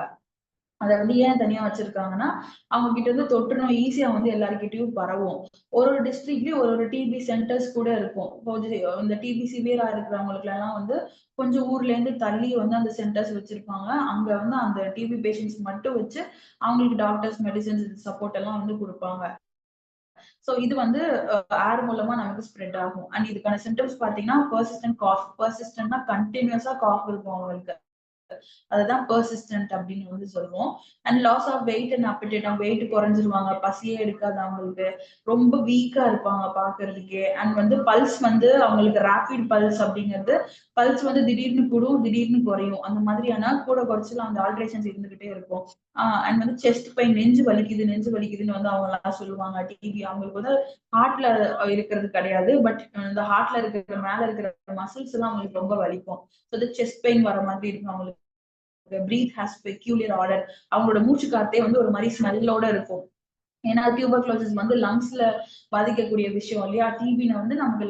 அதை வந்து ஏன் தனியா வச்சிருக்காங்கன்னா அவங்க கிட்ட இருந்து தொற்று நோய் ஈஸியா வந்து எல்லாருக்கிட்டையும் பரவும். ஒரு டிஸ்ட்ரிக்ட்லயும் ஒரு டிபி சென்டர்ஸ் கூட இருக்கும். இந்த டிபி சிவியரா இருக்கிறவங்களுக்கு எல்லாம் வந்து கொஞ்சம் ஊர்ல இருந்து தள்ளி வந்து அந்த சென்டர்ஸ் வச்சிருப்பாங்க. அங்க வந்து அந்த டிபி பேஷண்ட்ஸ் மட்டும் வச்சு அவங்களுக்கு டாக்டர்ஸ், மெடிசன்ஸ், சப்போர்ட் எல்லாம் வந்து கொடுப்பாங்க. சோ இது வந்து ஏர் மூலமா நமக்கு ஸ்ப்ரெட் ஆகும். அண்ட் இதுக்கான சிம்டம்ஸ் பாத்தீங்கன்னா பர்சிஸ்டன்ட்னா கண்டினியூஸா காஃப் இருக்கும் அவங்களுக்கு, அதுதான் பெர்சிஸ்டன்ட் அப்படின்னு வந்து சொல்லுவோம். And loss of weight and appetite, weight குறைஞ்சிருவாங்க, பசியே எடுக்காது அவங்களுக்கு, ரொம்ப வீக்கா இருப்பாங்க பாக்குறதுக்கே. அண்ட் வந்து பல்ஸ் வந்து அவங்களுக்கு ரேபிட் பல்ஸ் அப்படிங்கிறது, பல்ஸ் வந்து திடீர்னு கூடும், திடீர்னு குறையும், அந்த மாதிரியான கூட குறைச்சலாம் அந்த ஆல்ட்ரேஷன்ஸ் இருந்துகிட்டே இருக்கும். அண்ட் வந்து செஸ்ட் பெயின், நெஞ்சு வலிக்குதுன்னு வந்து அவங்க எல்லாம் சொல்லுவாங்க. டிபி அவங்களுக்கு வந்து ஹார்ட்ல இருக்கிறது கிடையாது, பட் இந்த ஹார்ட்ல இருக்கிற மேல இருக்கிற மசில்ஸ் எல்லாம் அவங்களுக்கு ரொம்ப வலிக்கும். செஸ்ட் பெயின் வர மாதிரி இருக்கும் அவங்களுக்கு. பிரீத் ஹாஸ் பெக்யூலியர் ஆர்டர், அவங்களோட மூச்சு காத்தே வந்து ஒரு மாதிரி ஸ்மெல்லோட இருக்கும். ஏன்னா டியூபர்குலோசிஸ் வந்து லங்ஸ்ல பாதிக்கக்கூடிய விஷயம் இல்லையா. டிபின வந்து நமக்கு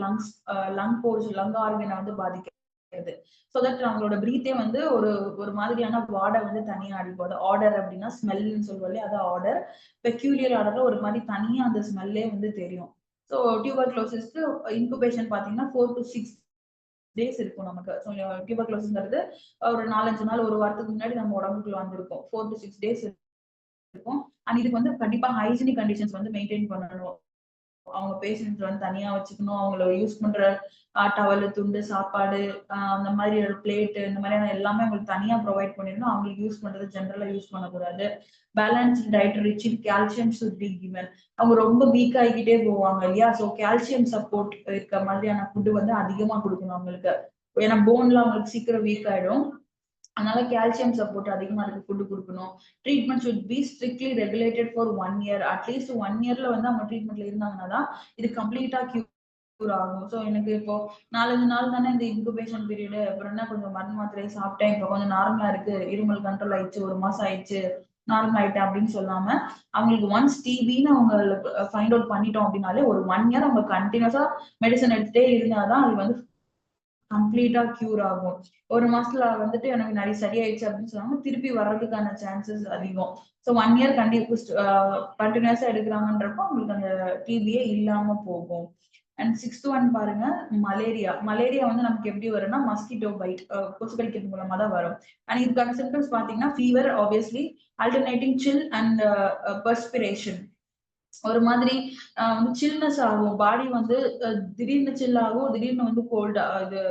லங் ஆர்கனை வந்து பாதிக்கிறது. ஸோ தட் அவங்களோட பிரீத்தே வந்து ஒரு ஒரு மாதிரியான வார்டை வந்து தனியா அடிக்கும். ஆர்டர் அப்படின்னா ஸ்மெல்னு சொல்லுவோம் இல்லையா, அதான் ஆர்டர். பெக்யூலியர் ஆர்டர்ல ஒரு மாதிரி தனியா அந்த ஸ்மெல்லே வந்து தெரியும். ஸோ டியூபர்குலோசிஸ்க்கு இன்குபேஷன் பாத்தீங்கன்னா 4 to 6 days இருக்கும் நமக்கு. டியூபர்குலோசிஸ்ங்கிறது ஒரு 4-5 நாள், ஒரு வாரத்துக்கு முன்னாடி நம்ம உடம்புக்குள்ள வந்திருக்கும். 4 to 6 days இருக்கும். அண்ட் இதுக்கு வந்து கண்டிப்பா ஹைஜீனிக் கண்டிஷன்ஸ் வந்து மெயின்டைன் பண்ணணும். அவங்க பேஷண்ட் வந்து தனியா வச்சுக்கணும். அவங்கள யூஸ் பண்ற டவல், துண்டு, சாப்பாடு, அந்த மாதிரி ஒரு பிளேட், இந்த மாதிரியான எல்லாமே அவங்களுக்கு தனியா ப்ரொவைட் பண்ணிடணும். அவங்களுக்கு யூஸ் பண்றது ஜென்ரலா யூஸ் பண்ணக்கூடாது. Balanced diet rich in calcium should be given. அவங்க ரொம்ப வீக் ஆகிக்கிட்டே போவாங்க இல்லையா. ஸோ கால்சியம் சப்போர்ட் இருக்க மாதிரியான ஃபுட்டு வந்து அதிகமா கொடுக்கணும் அவங்களுக்கு. ஏன்னா போன்லாம் அவங்களுக்கு சீக்கிரம் வீக் ஆயிடும். அதனால கால்சியம் சப்போர்ட் அதிகமா இருக்கு ஃபுட் கொடுக்கணும். Treatment should be strictly regulated for 1 year. At least 1 இயர்ல வந்து அவங்க ட்ரீட்மெண்ட்ல இருந்தாங்கன்னா தான் இது கம்ப்ளீட்டா கியூர் ஆகும். ஸோ எனக்கு இப்போ 4-5 நாள் தானே இந்த இன்குபேஷன் பீரியடு. அப்புறம் என்ன கொஞ்சம் மருந்து மாத்திரையை சாப்பிட்டேன், இப்போ கொஞ்சம் நார்மலா இருக்கு, இருமல் கண்ட்ரோல் ஆயிடுச்சு, 1 மாசம் ஆயிடுச்சு, நார்மல் ஆயிட்டேன் அப்படின்னு சொல்லாம, அவங்களுக்கு ஒன்ஸ் டிபின்னு அவங்களுக்கு ஃபைண்ட் அவுட் பண்ணிட்டோம் அப்படின்னாலே ஒரு 1 இயர் அவங்க கண்டினியூஸா மெடிசன் எடுத்துட்டே இருந்தாதான் அது வந்து கம்ப்ளீட்டா கியூர் ஆகும். 1 மாசத்துல வந்துட்டு எனக்கு நிறைய சரியாயிடுச்சு அப்படின்னு சொன்னாங்க, திருப்பி வர்றதுக்கான சான்சஸ் அதிகம். ஸோ 1 இயர் கண்டினியூஸா எடுக்கிறாங்கன்றப்போ அவங்களுக்கு அந்த டிபியே இல்லாம போகும். அண்ட் 6th ஒன் பாருங்க, மலேரியா. மலேரியா வந்து நமக்கு எப்படி வரும்னா மஸ்கிட்டோ பைட், கொசு கடிக்கிறது மூலமா தான் வரும். அண்ட் இதுக்கான சிம்டம்ஸ் பாத்தீங்கன்னா fever, obviously alternating chill and perspiration. ஒரு மாதிரி வந்து சில்னஸ் ஆகும் பாடி வந்து, திடீர்னு சில் ஆகும், திடீர்னு வந்து கோல்டு இது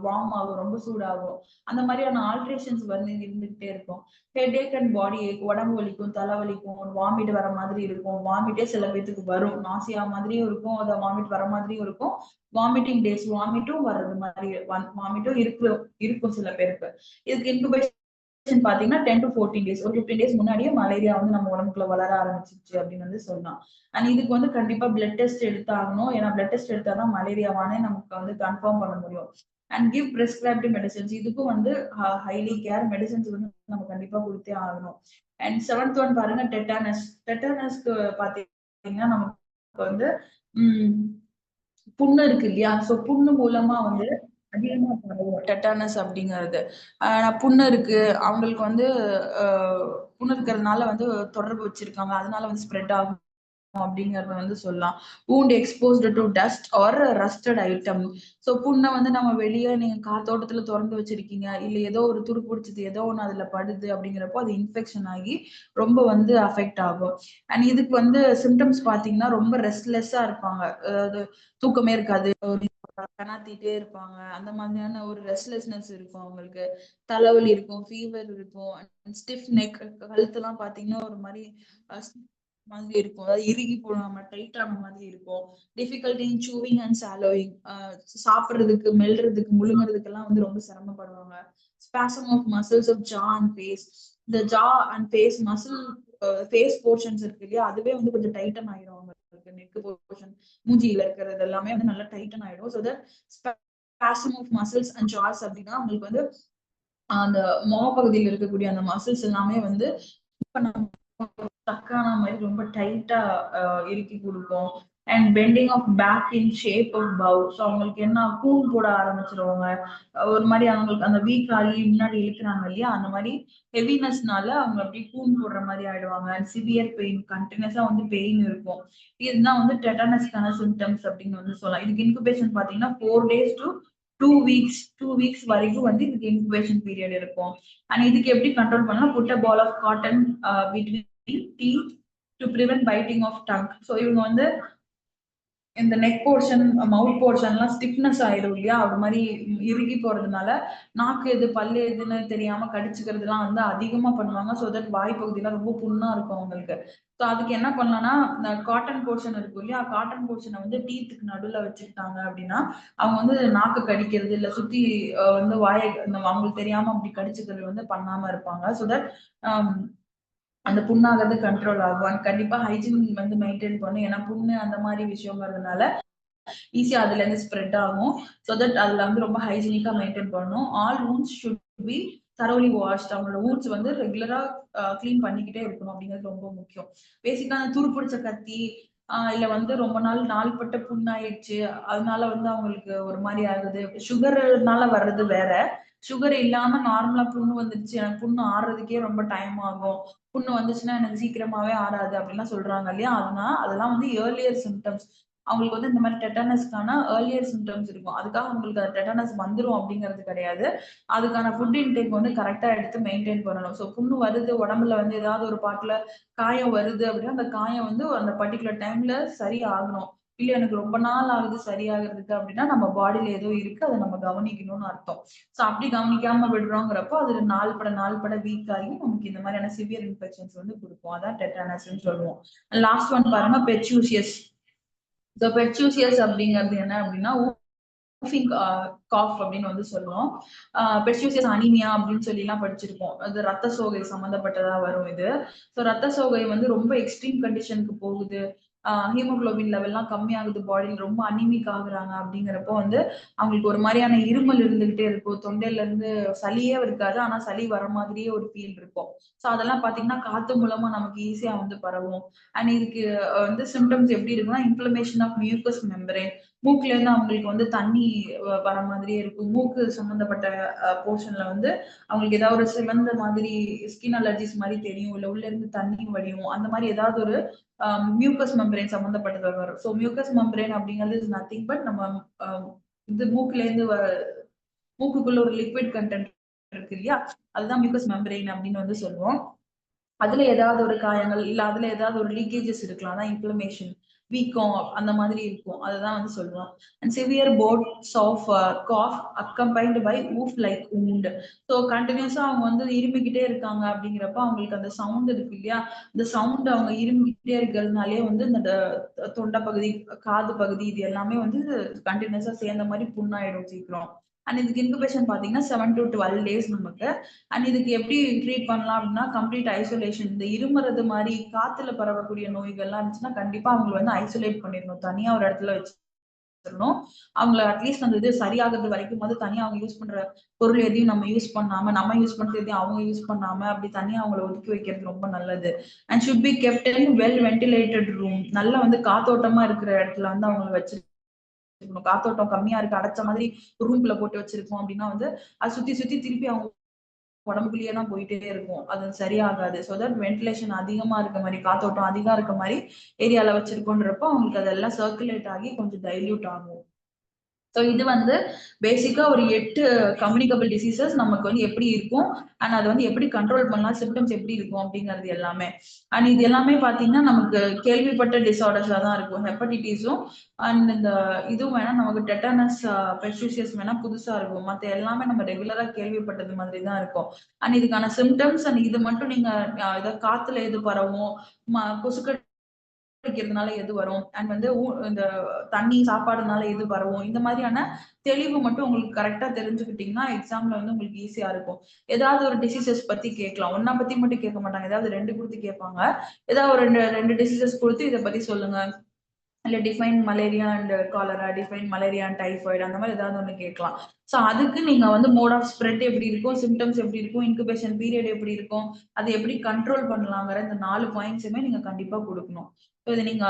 வார்ம் ஆகும், ரொம்ப சூடாகும். அந்த மாதிரியான ஆல்ட்ரேஷன்ஸ் வந்து இருந்துகிட்டே இருக்கும். ஹெட்ஏக் அண்ட் பாடி ஏக், உடம்பு வலிக்கும், தலைவலிக்கும், வாமிட் வர மாதிரி இருக்கும். வாமிட்டே சில பேத்துக்கு வரும், நாசியா மாதிரியும் இருக்கும், அதை வாமிட் வர மாதிரியும் இருக்கும். வாமிட்டிங் டேஸ், வாமிட்டும் வர்றது மாதிரி, வாமிட்டும் இருக்கும் சில பேருக்கு. இதுக்கு இன்குபேஷன் பாத்தீங்கன்னா 10 to 14 days, ஒரு 15 days முன்னாடியே மலேரியா வந்து நம்ம உடம்புக்குள்ள வளர ஆரம்பிச்சிருச்சு அப்படின்னு வந்து சொல்லலாம். அண்ட் இதுக்கு வந்து கண்டிப்பா பிளட் டெஸ்ட் எடுத்தாகணும். ஏன்னா பிளட் டெஸ்ட் எடுத்தாதான் மலேரியாவானே நமக்கு வந்து கன்ஃபார்ம் பண்ண முடியும். அண்ட் கிவ் பிரிஸ்கிரைப்டு மெடிசன்ஸ், இதுக்கும் வந்து ஹைலி கேர், மெடிசன்ஸ் வந்து நம்ம கண்டிப்பா கொடுத்தே ஆகணும். அண்ட் 7th ஒன் பாருங்க, டெட்டானஸ். டெட்டானஸ்க்கு பாத்தீங்கன்னா நமக்கு வந்து புண்ணு இருக்கு இல்லையா, சோ புண்ணு மூலமா வந்து அதிகமா பரவும் டெட்டானஸ் அப்படிங்கிறது. புண்ணு இருக்கு அவங்களுக்கு வந்து, புண்ணு இருக்கிறதுனால வந்து தொடர்பு வச்சிருக்காங்க, அதனால வந்து ஸ்ப்ரெட் ஆகும் அப்படிங்கறத வந்து சொல்லலாம். wound exposed to dust or rusted item. So புண்ணை வந்து நம்ம வெளியே நீங்க காத்தோட்டத்துல திறந்து வச்சிருக்கீங்க, இல்ல ஏதோ ஒரு துரு பிடிச்சது ஏதோ ஒண்ணு அதுல படுது அப்படிங்கிறப்போ அது இன்ஃபெக்ஷன் ஆகி ரொம்ப வந்து அஃபெக்ட் ஆகும். அண்ட் இதுக்கு வந்து சிம்டம்ஸ் பாத்தீங்கன்னா ரொம்ப ரெஸ்ட்லெஸ்ஸா இருப்பாங்க, அதாவது தூக்கமே இருக்காது, கனாத்திட்டே இருப்பாங்க, அந்த மாதிரியான ஒரு ரெஸ்ட்லெஸ்னஸ் இருக்கும் அவங்களுக்கு. தலைவலி இருக்கும், ஃபீவர் இருக்கும், ஸ்டிஃப் நெக், கழுத்துலாம் பாத்தீங்கன்னா ஒரு மாதிரி மாதிரி இருக்கும், அதாவது இறுகி போடாம டைட் ஆன மாதிரி இருக்கும். Difficulty in chewing and swallowing, சாப்பிடுறதுக்கு, மெல்றதுக்கு, முழுங்குறதுக்கு எல்லாம் வந்து ரொம்ப சிரமப்படுவாங்க. Spasm of muscles of jaw and face. இந்த jaw and face muscle, face portions இருக்கு இல்லையா, அதுவே வந்து கொஞ்சம் டைட்டன் ஆயிடும் அவங்களுக்கு. நெக் போர்ஷன், மூஞ்சியில இருக்கிறது எல்லாமே வந்து நல்லா டைட்டன் ஆயிடும். So that spasm of muscles and jaws அப்படின்னா அவங்களுக்கு வந்து அந்த முகப்பகுதியில் இருக்கக்கூடிய அந்த மசில்ஸ் எல்லாமே வந்து ஸ்டக்கான மாதிரி ரொம்ப டைட்டா இறுக்கி கொடுக்கும். And bending of back in shape of bow. So அவங்களுக்கு என்ன கூன் போட ஆரம்பிச்சிருவாங்க, ஒரு மாதிரி அவங்களுக்கு அந்த வீக் ஆகி முன்னாடி இழுக்கிறாங்க இல்லையா, அந்த மாதிரி ஹெவினஸ்னால அவங்க அப்படி கூன் போடுற மாதிரி ஆயிடுவாங்க. அண்ட் சிவியர் பெயின், கண்டினியூஸா வந்து பெயின் இருக்கும். இதுதான் வந்து டெட்டானஸ்க்கான சிம்டம்ஸ் அப்படின்னு வந்து சொல்லலாம். இதுக்கு இன்குபேஷன் பாத்தீங்கன்னா 4 days to 2 weeks வரைக்கும் வந்து இதுக்கு இன்குபேஷன் பீரியட் இருக்கும். அண்ட் இதுக்கு எப்படி கண்ட்ரோல் பண்ணலாம், put a ball of cotton between teeth to prevent biting of tongue. So இவங்க வந்து இந்த நெக் போர்ஷன், மவுத் போர்ஷன்லாம் ஸ்டிஃப்னஸ் ஆயிடும் இல்லையா, அது மாதிரி இறுகி போறதுனால நாக்கு எது பல்லு எதுன்னு தெரியாம கடிச்சுக்கிறதுலாம் வந்து அதிகமா பண்ணுவாங்க. ஸோ தட் வாய் பகுதியெல்லாம் ரொம்ப புண்ணா இருக்கும் அவங்களுக்கு. ஸோ அதுக்கு என்ன பண்ணலாம்னா, இந்த காட்டன் போர்ஷன் இருக்கும் இல்லையா, காட்டன் போர்ஷனை வந்து டீத்துக்கு நடுவில் வச்சுக்கிட்டாங்க அப்படின்னா அவங்க வந்து நாக்கு கடிக்கிறது இல்ல சுத்தி வந்து வாயை அவங்களுக்கு தெரியாம அப்படி கடிச்சுக்கிறது வந்து பண்ணாம இருப்பாங்க. ஸோ தட் அந்த புண்ணாகிறது கண்ட்ரோல் ஆகும். கண்டிப்பா ஹைஜீன் வந்து மெயின்டைன் பண்ணும், ஏன்னா புண்ணு அந்த மாதிரி விஷயங்கிறதுனால ஈஸியா அதுல இருந்து ஸ்ப்ரெட் ஆகும். ஸோ தட் அதுல வந்து ரொம்ப ஹைஜீனிக்கா மெயின்டைன் பண்ணணும். All wounds should be thoroughly washed. அவங்களோட wounds வந்து ரெகுலரா கிளீன் பண்ணிக்கிட்டே இருக்கணும் அப்படிங்கிறது ரொம்ப முக்கியம். பேசிக்கா துரு பிடிச்ச கத்தி, இல்ல வந்து ரொம்ப நாள்பட்ட புண்ணாயிடுச்சு, அதனால வந்து அவங்களுக்கு ஒரு மாதிரி ஆகுது, சுகர்னால வர்றது வேற. சுகர் இல்லாம நார்மலா புண்ணு வந்துருச்சு, எனக்கு புண்ணு ஆறுறதுக்கே ரொம்ப டைம் ஆகும், புண்ணு வந்துச்சுன்னா எனக்கு சீக்கிரமாவே ஆறாது அப்படின்லாம் சொல்றாங்க இல்லையா, அதெல்லாம் வந்து ஏர்லியர் சிம்டம்ஸ். அவங்களுக்கு வந்து இந்த மாதிரி டெட்டானஸ்க்கான ஏர்லியர் சிம்டம்ஸ் இருக்கும். அதுக்காக உங்களுக்கு டெட்டானஸ் வந்துரும் அப்படிங்கிறது கிடையாது. அதுக்கான ஃபுட் இன்டேக் வந்து கரெக்டா எடுத்து மெயின்டைன் பண்ணணும். ஸோ புண்ணு வருது, உடம்புல வந்து ஏதாவது ஒரு பார்ட்ல காயம் வருது அப்படின்னா அந்த காயம் வந்து அந்த பர்டிகுலர் டைம்ல சரி ஆகணும். இல்ல எனக்கு ரொம்ப நாள் ஆகுது சரியாகிறதுக்கு அப்படின்னா நம்ம பாடியில ஏதோ இருக்கு, அதை நம்ம கவனிக்கணும்னு அர்த்தம். ஸோ அப்படி கவனிக்காம விடுறோங்கிறப்போ அது நாள்பட வீக் ஆகி நமக்கு இந்த மாதிரியான சிவியர் இன்ஃபெக்ஷன்ஸ் வந்து கொடுக்கும். அதான் டெட்டானஸ்ன்னு சொல்லுவோம். லாஸ்ட் ஒன் பாருங்க, பெர்ச்சூசியஸ். ஸோ பெர்ச்சூசியஸ் அப்படிங்கிறது என்ன அப்படின்னா, காஃப் அப்படின்னு வந்து சொல்லுவோம். பெர்சியூசியஸ் அனீமியா அப்படின்னு சொல்லி எல்லாம் படிச்சிருப்போம். அது ரத்த சோகை சம்பந்தப்பட்டதா வரும் இது. ஸோ ரத்த சோகை வந்து ரொம்ப எக்ஸ்ட்ரீம் கண்டிஷனுக்கு போகுது. ஹீமோகுளோபின் லெவல்லாம் கம்மியாகுது, பாடியில் ரொம்ப அனிமிக் ஆகுறாங்க அப்படிங்கிறப்போ வந்து அவங்களுக்கு ஒரு மாதிரியான இருமல் இருந்துகிட்டே இருக்கும். தொண்டையில இருந்து சளியே இருக்காது, ஆனா சளி வர மாதிரியே ஒரு ஃபீல் இருக்கும். ஸோ அதெல்லாம் பாத்தீங்கன்னா காத்து மூலமா நமக்கு ஈஸியா வந்து பரவும். அண்ட் இதுக்கு வந்து சிம்டம்ஸ் எப்படி இருக்குன்னா, இன்ஃப்ளமேஷன் ஆஃப் மியூக்கஸ் மெம்பரேன். மூக்குல இருந்து அவங்களுக்கு வந்து தண்ணி வர மாதிரியே இருக்கும். மூக்கு சம்பந்தப்பட்ட போர்ஷன்ல வந்து அவங்களுக்கு ஏதாவது ஒரு சிவந்த மாதிரி ஸ்கின் அலர்ஜிஸ் மாதிரி தெரியும், இல்ல உள்ள இருந்து தண்ணி வடியும். அந்த மாதிரி ஏதாவது ஒரு மியூக்கஸ் மெம்பரேன் சம்பந்தப்பட்டது வரும். ஸோ மியூக்கஸ் மெம்பரேன் அப்படிங்கிறது இஸ் நத்திங் பட் நம்ம இது மூக்குல இருந்து மூக்குக்குள்ள ஒரு லிக்விட் கண்டென்ட் இருக்கு இல்லையா, அதுதான் மியூக்கஸ் மெம்பரேன் அப்படின்னு வந்து சொல்லுவோம். அதுல ஏதாவது ஒரு காயங்கள் இல்ல அதுல ஏதாவது ஒரு லீக்கேஜஸ் இருக்கலாம், அதான் இன்ஃப்ளமேஷன், வீக்கம் அந்த மாதிரி இருக்கும். அதுதான் வந்து சொல்லுவோம். And severe bouts of cough accompanied by whoop like wound. So கண்டினியூஸா அவங்க வந்து இருமிக்கிட்டே இருக்காங்க அப்படிங்கிறப்ப அவங்களுக்கு அந்த சவுண்ட் இருக்கு இல்லையா, இந்த சவுண்ட் அவங்க இருமிக்கிட்டே இருக்கிறதுனாலே வந்து இந்த தொண்டை பகுதி, காது பகுதி இது எல்லாமே வந்து கண்டினியூஸா சேர்ந்த மாதிரி புண்ணாயிடும் சீக்கிரம். அண்ட் இதுக்கு இன்குபேஷன் பாத்தீங்கன்னா 7 to 12 days நமக்கு. அண்ட் இதுக்கு எப்படி ட்ரீட் பண்ணலாம் அப்படின்னா, கம்ப்ளீட் ஐசோலேஷன். இந்த இருமுறது மாதிரி காத்துல பரவக்கூடிய நோய்கள்லாம் இருந்துச்சுன்னா கண்டிப்பா அவங்களை வந்து ஐசோலேட் பண்ணிடணும், தனியா ஒரு இடத்துல வச்சிடணும். அவங்கள அட்லீஸ்ட் அந்த இது சரியாகிறது வரைக்கும் வந்து தனியா அவங்க யூஸ் பண்ற பொருள் எதையும் நம்ம யூஸ் பண்ணாம, நம்ம யூஸ் பண்றது எதையும் அவங்க யூஸ் பண்ணாம அப்படி தனியா அவங்கள ஒதுக்கி வைக்கிறது ரொம்ப நல்லது. And should be kept in well ventilated room. நல்லா வந்து காத்தோட்டமா இருக்கிற இடத்துல வந்து அவங்க வச்சு காத்தோட்டம் கம்மியா இருக்கு, அடைச்ச மாதிரி ரூம்குள்ள போட்டு வச்சிருக்கோம் அப்படின்னா வந்து அது சுத்தி சுத்தி திருப்பி அவங்க உடம்புக்குள்ளேயே தான் போயிட்டே இருக்கும், அது சரியாகாது. ஸோ தட் வென்டிலேஷன் அதிகமா இருக்க மாதிரி, காத்தோட்டம் அதிகம் இருக்க மாதிரி ஏரியால வச்சிருக்கோன்றப்போ அவங்களுக்கு அதெல்லாம் சர்க்குலேட் ஆகி கொஞ்சம் டைல்யூட் ஆகும். ஸோ இது வந்து பேசிக்கா ஒரு 8 கம்யூனிகபிள் டிசீசஸ் நமக்கு வந்து எப்படி இருக்கும், அண்ட் அதை வந்து எப்படி கண்ட்ரோல் பண்ணலாம், சிம்டம்ஸ் எப்படி இருக்கும் அப்படிங்கிறது எல்லாமே. அண்ட் இது எல்லாமே பாத்தீங்கன்னா நமக்கு கேள்விப்பட்ட டிசார்டர்ஸா தான் இருக்கும். ஹெப்படைட்டிஸும் அண்ட் இந்த இதுவும் வேணா நமக்கு டெட்டனஸ், பெர்சியூசியஸ் வேணா புதுசா இருக்கும். மத்த எல்லாமே நம்ம ரெகுலரா கேள்விப்பட்டது மாதிரி தான் இருக்கும். அண்ட் இதுக்கான சிம்டம்ஸ் அண்ட் இது மட்டும் நீங்க இதை காத்துல எது பரவும், கொசுக்கள் வைக்கிறதுனால எது வரும், அண்ட் வந்து இந்த தண்ணி சாப்பாடுனால எது வரும், இந்த மாதிரியான தெளிவு மட்டும் உங்களுக்கு கரெக்டா தெரிஞ்சுக்கிட்டீங்கன்னா எக்ஸாம்ல வந்து உங்களுக்கு ஈஸியா இருக்கும். ஏதாவது ஒரு டிசீசஸ் பத்தி கேட்கலாம், ஒன்னா பத்தி மட்டும் கேட்க மாட்டாங்க, ஏதாவது 2 கொடுத்து கேட்பாங்க. ஏதாவது ஒரு ரெண்டு டிசீசஸ் கொடுத்து இதை பத்தி சொல்லுங்க, இல்ல define malaria and cholera, define malaria and typhoid, அந்த மாதிரி ஏதாவது ஒண்ணு கேட்கலாம். ஸோ அதுக்கு நீங்க வந்து மோட் ஆஃப் ஸ்ப்ரெட் எப்படி இருக்கும், சிம்டம்ஸ் எப்படி இருக்கும், இன்குபேஷன் பீரியட் எப்படி இருக்கும், அதை எப்படி கண்ட்ரோல் பண்ணலாங்கிற இந்த 4 பாயிண்ட்ஸுமே நீங்க கண்டிப்பா கொடுக்கணும். இது நீங்க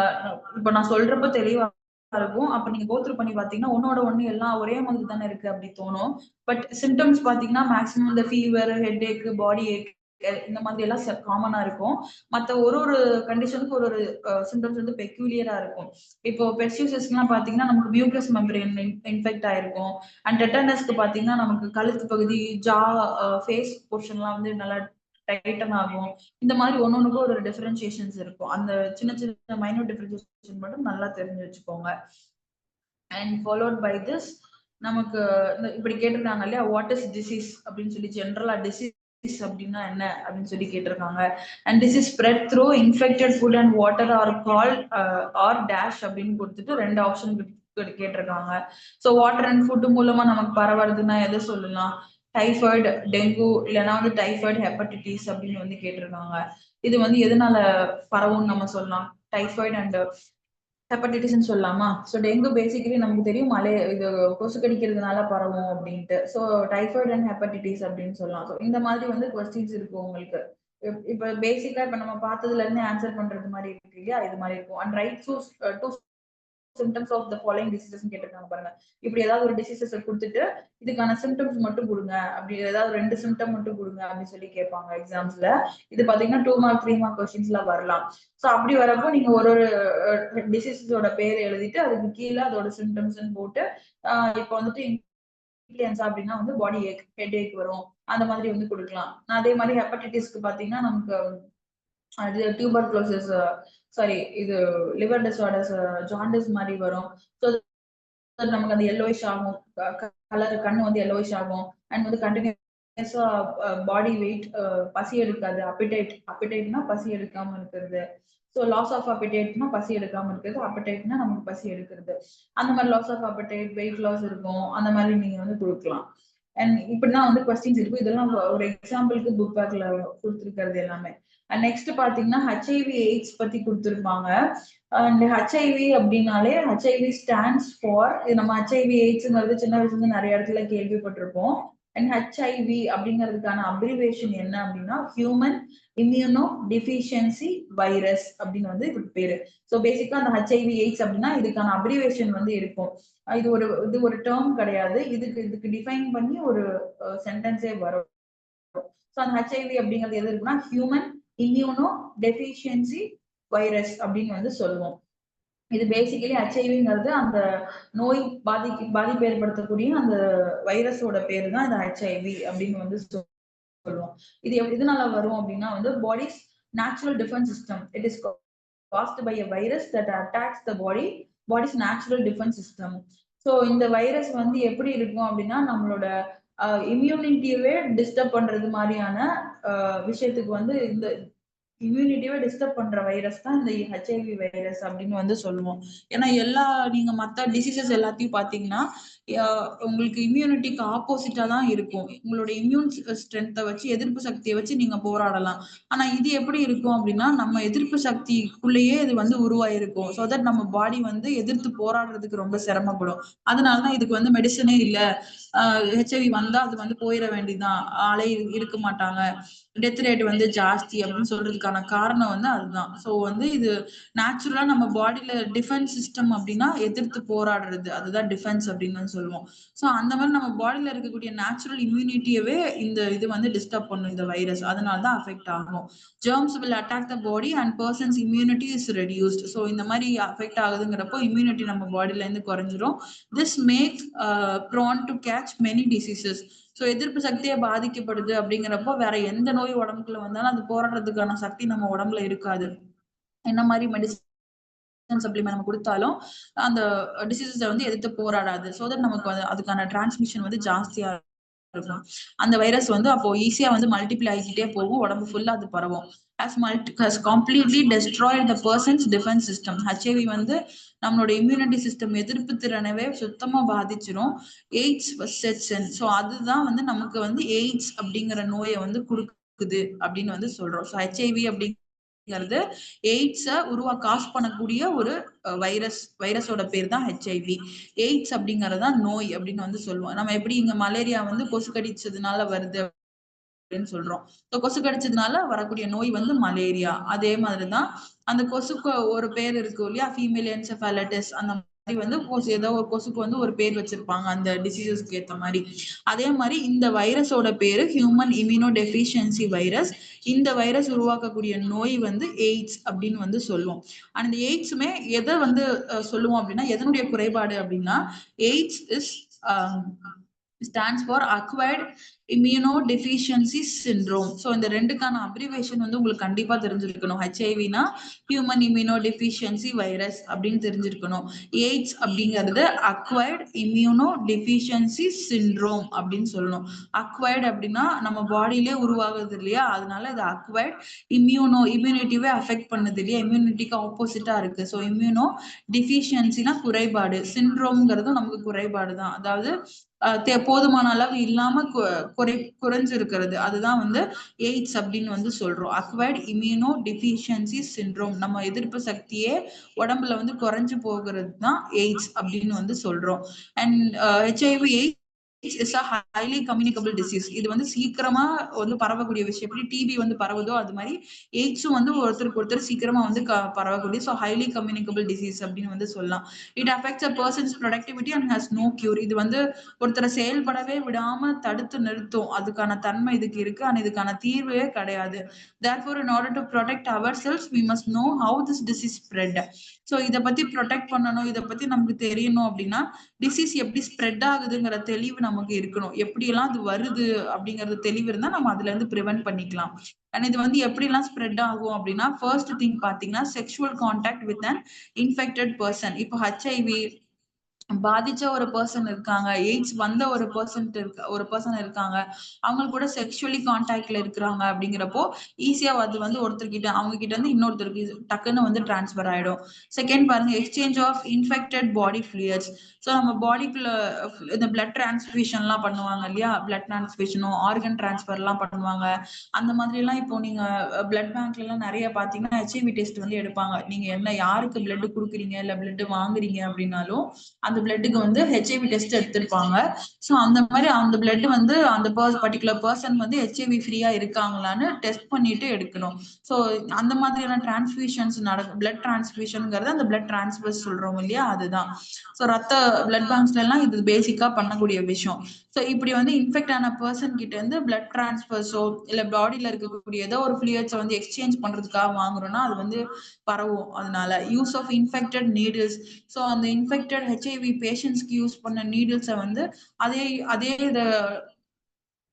இப்ப நான் சொல்றப்ப தெளிவா இருக்கும். அப்ப நீங்க கோ த்ரூ பண்ணி பாத்தீங்கன்னா ஒன்னோட ஒண்ணு எல்லாம் ஒரே மாதிரி தானே இருக்கு அப்படி தோணும். பட் சிம்டம்ஸ் பாத்தீங்கன்னா மேக்ஸிமம் இந்த ஃபீவர், ஹெட் ஏக், பாடி ஏக் இந்த மாதிரி எல்லாம் காமனா இருக்கும். மத்த ஒரு ஒரு கண்டிஷனுக்கு ஒரு ஒரு சிம்டம்ஸ் வந்து பெக்யூலியரா இருக்கும். இப்போ பெர்சியூசஸ்லாம் பாத்தீங்கன்னா நமக்கு மியூக்கஸ் மெம்பரேன் இன்ஃபெக்ட் ஆயிருக்கும். அண்ட் டெட்டனஸ்க்கு பாத்தீங்கன்னா நமக்கு கழுத்து பகுதி, ஜா, ஃபேஸ் போர்ஷன்லாம் வந்து நல்லா டைட்டன் ஆகும். இந்த மாதிரி ஒன்னொன்னுக்கும் ஒரு டிஃபரன்சியேஷன்ஸ் இருக்கும். அந்த சின்ன சின்ன மைனூட் டிஃபரன்சியேஷன் மட்டும் நல்லா தெரிஞ்சு வச்சுக்கோங்க. அண்ட் ஃபாலோட் பை திஸ் நமக்கு இப்படி கேட்டிருக்காங்க இல்லையா, வாட் இஸ் டிசீஸ் அப்படின்னு சொல்லி, ஜென்ரலா டிசீஸ் அப்படின்னா என்ன அப்படின்னு சொல்லி கேட்டிருக்காங்க. And disease spread through infected food and water or call or dash அப்படின்னு கொடுத்துட்டு 2 ஆப்ஷன் கேட்டிருக்காங்க. ஸோ வாட்டர் அண்ட் ஃபுட் மூலமா நமக்கு பரவுறதுன்னா எதை சொல்லலாம், டைஃபாய்டு, டெங்கு, இல்லைன்னா வந்து டைஃபாய்டு ஹெப்படைட்டிஸ் அப்படின்னு வந்து கேட்டிருக்காங்க. இது வந்து எதனால பரவும்னு நம்ம சொல்லலாம், டைஃபாய்டு அண்ட் ஹெப்படைட்டிஸ்ன்னு சொல்லலாமா. ஸோ டெங்கு பேசிக்கலி நமக்கு தெரியும் இது கொசு கடிக்கிறதுனால பரவும் அப்படின்ட்டு. ஸோ டைஃபாய்டு அண்ட் ஹெப்படைட்டிஸ் அப்படின்னு சொல்லலாம். ஸோ இந்த மாதிரி வந்து கொஸ்டின்ஸ் இருக்கும் உங்களுக்கு. இப்ப பேசிக்கா இப்ப நம்ம பார்த்ததுல இருந்து ஆன்சர் பண்றது மாதிரி இருக்கு இல்லையா, இது மாதிரி இருக்கும். And write two symptoms of the following diseases கேட்டிருக்காங்க பாருங்க. இப்படி ஏதாவது ஒரு டிசீசஸ் கொடுத்துட்டு இதுக்கான சிம்டம்ஸ் மட்டும் கொடுங்க, அப்படி ஏதாவது 2 சிம்டம் மட்டும் கொடுங்க அப்படின்னு சொல்லி கேட்பாங்க எக்ஸாம்ஸ்ல. இது பாத்தீங்கன்னா 2 மார்க் 3 மார்க் கொஸ்டின்ஸ்ல வரலாம். ஸோ அப்படி வரப்போ நீங்க ஒரு ஒரு டிசீசஸோட பேர் எழுதிட்டு அதுக்கு கீழே அதோட சிம்டம்ஸ் போட்டு இப்போ வந்துட்டு இன்ஃப்ளூயன்ஸா அப்படின்னா வந்து பாடி ஏக், ஹெட் ஏக் வரும், அந்த மாதிரி வந்து கொடுக்கலாம். அதே மாதிரி ஹெப்படைட்டிஸ்க்கு பாத்தீங்கன்னா நமக்கு அது டியூபர்குலோசிஸ், சாரி இது லிவர் டிசார்டர்ஸ், ஜாண்டிஸ் மாதிரி வரும். ஸோ நமக்கு அந்த எல்லோயிஷ் ஆகும், கலர் கண்ணு வந்து எல்லோயிஷ் ஆகும். அண்ட் வந்து கண்டினியூ பாடி வெயிட், பசி எடுக்காது, அப்பிடைட்னா பசி எடுக்காம இருக்கிறது. ஸோ லாஸ் ஆஃப் அப்பிடைட்னா பசி எடுக்காம இருக்கிறது, அப்பிடைட்னா நமக்கு பசி எடுக்கிறது. அந்த மாதிரி loss of appetite, weight loss இருக்கும், அந்த மாதிரி நீங்க வந்து கொடுக்கலாம். அண்ட் இப்படிதான் வந்து கொஸ்டின்ஸ் இருக்கும். இதெல்லாம் ஒரு எக்ஸாம்பிளுக்கு புக் பேக்ல கொடுத்துருக்கிறது எல்லாமே. அண்ட் நெக்ஸ்ட் பாத்தீங்கன்னா ஹெச்ஐவி எய்ட்ஸ் பத்தி கொடுத்துருப்பாங்க. அண்ட் ஹெச்ஐவி அப்படின்னாலே ஹெச்ஐவி ஸ்டாண்ட்ஸ் ஃபார், இது நம்ம ஹெச்ஐவி எய்ட்ஸ்ங்கிறது சின்ன வயசுல இருந்து நிறைய இடத்துல கேள்விப்பட்டிருப்போம். அண்ட் ஹெச்ஐவி அப்படிங்கிறதுக்கான அப்ரிவேஷன் என்ன அப்படின்னா ஹியூமன் இம்யூனோ டிஃபிஷியன்சி வைரஸ் அப்படின்னு வந்து இதுக்கு பேரு. ஸோ பேசிக்கா அந்த ஹெச்ஐவி எய்ட்ஸ் அப்படின்னா இதுக்கான அப்ரிவேஷன் வந்து இருக்கும். இது ஒரு டேர்ம் கிடையாது, இதுக்கு டிஃபைன் பண்ணி ஒரு சென்டென்ஸே வரும். ஸோ அந்த ஹெச்ஐவி அப்படிங்கிறது எது இருக்குன்னா ஹியூமன் இம்யூனோ டெஃபிஷியன்சி வைரஸ் அப்படின்னு வந்து சொல்லுவோம். இது பேசிக்கலி ஹெச்ஐவிங்கிறது அந்த நோய் பாதிப்பு ஏற்படுத்தக்கூடிய அந்த வைரஸோட பேரு தான் இந்த ஹெச்ஐவி அப்படின்னு வந்து சொல்லுவோம். இது எதனால வரும் அப்படின்னா வந்து bodies natural defence system. It is caused by a virus that attacks the body's natural defense system. So இந்த வைரஸ் வந்து எப்படி இருக்கும் அப்படின்னா நம்மளோட இம்யூனிட்டியவே டிஸ்டர்ப் பண்றது மாதிரியான விஷயத்துக்கு வந்து இந்த இம்யூனிட்டியை டிஸ்டர்ப் பண்ற வைரஸ் தான் இந்த ஹெச்ஐவி வைரஸ் அப்படின்னு வந்து சொல்லுவோம். ஏன்னா நீங்க மத்த டிசீசஸ் எல்லாத்தையும் பாத்தீங்கன்னா உங்களுக்கு இம்யூனிட்டிக்கு ஆப்போசிட்டா தான் இருக்கும். உங்களோட இம்யூன் ஸ்ட்ரென்த்தை வச்சு, எதிர்ப்பு சக்தியை வச்சு நீங்க போராடலாம். ஆனா இது எப்படி இருக்கும் அப்படின்னா நம்ம எதிர்ப்பு சக்திக்குள்ளேயே இது வந்து உருவாயிருக்கும். ஸோ தட் நம்ம பாடி வந்து எதிர்த்து போராடுறதுக்கு ரொம்ப சிரமப்படும். அதனாலதான் இதுக்கு வந்து மெடிசனே இல்ல, ஹெச்ஐவி வந்தா அது வந்து போயிட வேண்டியதான், ஆளே இருக்க மாட்டாங்க, டெத் ரேட் வந்து ஜாஸ்தி அப்படின்னு சொல்றதுக்கான காரணம் வந்து அதுதான். ஸோ வந்து இது நேச்சுரலா நம்ம பாடியில டிஃபென்ஸ் சிஸ்டம் அப்படின்னா எதிர்த்து போராடுறது, அதுதான் டிஃபென்ஸ் அப்படின்னு சொல்லுவோம். ஸோ அந்த மாதிரி நம்ம பாடியில இருக்கக்கூடிய நேச்சுரல் இம்யூனிட்டியவே இது வந்து டிஸ்டர்ப் பண்ணும் இந்த வைரஸ். அதனால தான் அஃபெக்ட் ஆகும். Germs will attack the body and person's immunity is reduced. So இந்த மாதிரி அஃபெக்ட் ஆகுதுங்கிறப்போ இம்யூனிட்டி நம்ம பாடியில இருந்து குறைஞ்சிரும். This make prone to catch many diseases. So எதிர்ப்பு சக்தியே பாதிக்கப்படுது அப்படிங்கிறப்போ வேற எந்த நோய் உடம்புக்குள்ள வந்தாலும் அது போராடுறதுக்கான சக்தி நம்ம உடம்புல இருக்காது. என்ன மாதிரி மெடிசன் சப்ளிமெண்ட் நம்ம கொடுத்தாலும் அந்த டிசீசஸை வந்து எதிர்த்து போராடாது. ஸோ தட் நமக்கு அதுக்கான டிரான்ஸ்மிஷன் வந்து ஜாஸ்தியா இருக்கும். அந்த வைரஸ் வந்து அப்போ ஈஸியா வந்து மல்டிப்ளை ஆகிக்கிட்டே போகும், உடம்பு ஃபுல்லா அது பரவும். has completely destroyed the person's defense system. HIV வந்து நம்மளோட இம்யூனிட்டி சிஸ்டம், எதிர்ப்பு திறனவே சுத்தமா பாதிச்சிரும். AIDS sets in. ஸோ அதுதான் வந்து நமக்கு வந்து எய்ட்ஸ் அப்படிங்கிற நோயை வந்து கொடுக்குது அப்படின்னு வந்து சொல்றோம். ஸோ HIV அப்படிங்கிறது எய்ட்ஸை காஸ் பண்ணக்கூடிய ஒரு வைரஸோட பேர் தான் ஹெச்ஐவி. எய்ட்ஸ் அப்படிங்கறதா நோய் அப்படின்னு வந்து சொல்லுவோம். நம்ம எப்படி இங்க மலேரியா வந்து கொசு கடிச்சதுனால வருது அப்படின்னு சொல்றோம். கொசு கடிச்சதுனால வரக்கூடிய நோய் வந்து மலேரியா. அதே மாதிரிதான் அந்த கொசுக்கு ஒரு பேர் இருக்கு இல்லையா, ஃபீமேல் என்செஃபாலிட்டிஸ். அந்த மாதிரி வந்து ஏதோ ஒரு கொசுக்கு வந்து ஒரு பேர் வச்சிருப்பாங்க அந்த டிசீசஸ்க்கு ஏற்ற மாதிரி. அதே மாதிரி இந்த வைரஸோட பேரு ஹியூமன் இம்யூனோ டெஃபிஷியன்சி வைரஸ். இந்த வைரஸ் உருவாக்கக்கூடிய நோய் வந்து எய்ட்ஸ் அப்படின்னு வந்து சொல்லுவோம். அந்த எய்ட்ஸுமே எதை வந்து சொல்லுவோம் அப்படின்னா, எதனுடைய குறைபாடு அப்படின்னா AIDS is stands for acquired immunodeficiency syndrome. So இந்த ரெண்டுக்கான அப்ரிவேஷன் வந்து உங்களுக்கு கண்டிப்பா தெரிஞ்சிருக்கணும். ஹெச்ஐவினா ஹியூமன் இம்யூனோடெஃபிஷியன்சி வைரஸ் அப்படின்னு தெரிஞ்சிருக்கணும். எய்ட்ஸ் அப்படிங்கிறது அக்வைர்ட் இம்யூனோடெஃபிஷியன்சி சிண்ட்ரோம் அப்படின்னு சொல்லணும். அக்வைர்ட் அப்படின்னா நம்ம பாடியிலே உருவாகுது இல்லையா, அதனால இது அக்வைர்ட் இம்யூனிட்டிவே அஃபெக்ட் பண்ணுது இல்லையா, இம்யூனிட்டிக்கு ஆப்போசிட்டா இருக்கு. ஸோ இம்யூனோ டிஃபிஷியன்சினா குறைபாடு, சிண்ட்ரோம்ங்கிறதும் நமக்கு குறைபாடு தான். அதாவது போதுமான அளவு இல்லாம குறைஞ்சிருக்கிறது, அதுதான் வந்து எய்ட்ஸ் அப்படின்னு வந்து சொல்றோம். அக்வைர்ட் இம்யூனோ டிஃபிஷியன்சி சிண்ட்ரோம், நம்ம எதிர்ப்பு சக்தியே உடம்புல வந்து குறைஞ்சு போகிறது தான் எய்ட்ஸ் அப்படின்னு வந்து சொல்றோம். And HIV AIDS is a highly communicable disease. இது வந்து சீக்கிரமா வந்து பரவக்கூடிய விஷயம். எப்படி டிபி வந்து பரவுதோ அது மாதிரி எய்ட்ஸும் வந்து ஒருத்தருக்கு ஒருத்தர் சீக்கிரமா வந்து பரவக்கூடிய, ஸோ ஹைலி கம்யூனிகபிள் டிசீஸ் அப்படின்னு வந்து சொல்லலாம். It affects a person's productivity and has no cure. இது வந்து ஒருத்தரை செயல்படவே விடாம தடுத்து நிறுத்தும், அதுக்கான தன்மை இதுக்கு இருக்கு. ஆனா இதுக்கான தீர்வே கிடையாது. therefore in order to protect ourselves we must know how this disease spread. So இதை பத்தி ப்ரொடெக்ட் பண்ணணும், இதை பத்தி நமக்கு தெரியணும் அப்படின்னா டிசீஸ் எப்படி ஸ்ப்ரெட் ஆகுதுங்கிற தெளிவு நமக்கு இருக்கணும். எப்படியெல்லாம் அது வருது அப்படிங்கறது தெளிவு இருந்தா நம்ம அதுல இருந்து ப்ரிவென்ட் பண்ணிக்கலாம். அண்ட் இது வந்து எப்படிலாம் ஸ்ப்ரெட் ஆகும் அப்படின்னா, ஃபர்ஸ்ட் திங் பாத்தீங்கன்னா sexual contact with an infected person. இப்போ ஹெச்ஐவி பாதிச்ச ஒரு பர்சன் இருக்காங்க, எய்ட்ஸ் வந்த ஒரு பர்சன் இருக்காங்க, அவங்க கூட செக்ஷுவலி கான்டாக்ட்ல இருக்கிறாங்க அப்படிங்கிறப்போ ஈஸியா அது வந்து ஒருத்தர்கிட்ட அவங்க கிட்ட இருந்து இன்னொருத்தருக்கு டக்குன்னு வந்து டிரான்ஸ்ஃபர் ஆயிடும். செகண்ட் பாருங்க, exchange of infected body fluids. So நம்ம பாடிக்குள்ள இந்த பிளட் டிரான்ஸ்ஃபியூஷன்லாம் பண்ணுவாங்க இல்லையா, பிளட் டிரான்ஸ்ஃபியூஷனும் ஆர்கன் டிரான்ஸ்ஃபர்லாம் பண்ணுவாங்க. அந்த மாதிரி எல்லாம் இப்போ நீங்க பிளட் பேங்க்ல எல்லாம் நிறைய பாத்தீங்கன்னா ஹெச்ஐவி டெஸ்ட் வந்து எடுப்பாங்க. நீங்க என்ன யாருக்கு பிளட் கொடுக்குறீங்க இல்ல பிளட் வாங்குறீங்க அப்படின்னாலும் அந்த பிளட்டுக்கு வந்து ஹெச்ஐவி டெஸ்ட் எடுத்திருப்பாங்க. ஸோ அந்த மாதிரி அந்த பிளட் வந்து அந்த பர்டிகுலர் பர்சன் வந்து ஹெச்ஐவி ஃப்ரீயா இருக்காங்களான்னு டெஸ்ட் பண்ணிட்டு எடுக்கணும். ஸோ அந்த மாதிரியான டிரான்ஸ்ஃபியூஷன்ஸ் பிளட் டிரான்ஸ்ஃபியூஷன்ங்கிறது அந்த பிளட் டிரான்ஸ்ஃபர் சொல்றோம் இல்லையா, அதுதான். ஸோ ரத்த பிளட் பேங்க்ஸ்ல எல்லாம் இது பேசிக்கா பண்ணக்கூடிய விஷயம். ஸோ இப்படி வந்து இன்ஃபெக்ட் ஆன பர்சன் கிட்ட இருந்து பிளட் டிரான்ஸ்ஃபர்ஸோ இல்ல பாடியில இருக்கக்கூடிய ஏதோ ஒரு ஃப்ளூயிட்ஸை வந்து எக்ஸ்சேஞ்ச் பண்றதுக்காக வாங்குறோம்னா அது வந்து பரவும். அதனால use of infected needles. So அந்த இன்ஃபெக்டட் ஹெச்ஐவி பேஷண்ட்ஸ்க்கு யூஸ் பண்ண நீடில்ஸை வந்து அதே அதே இதை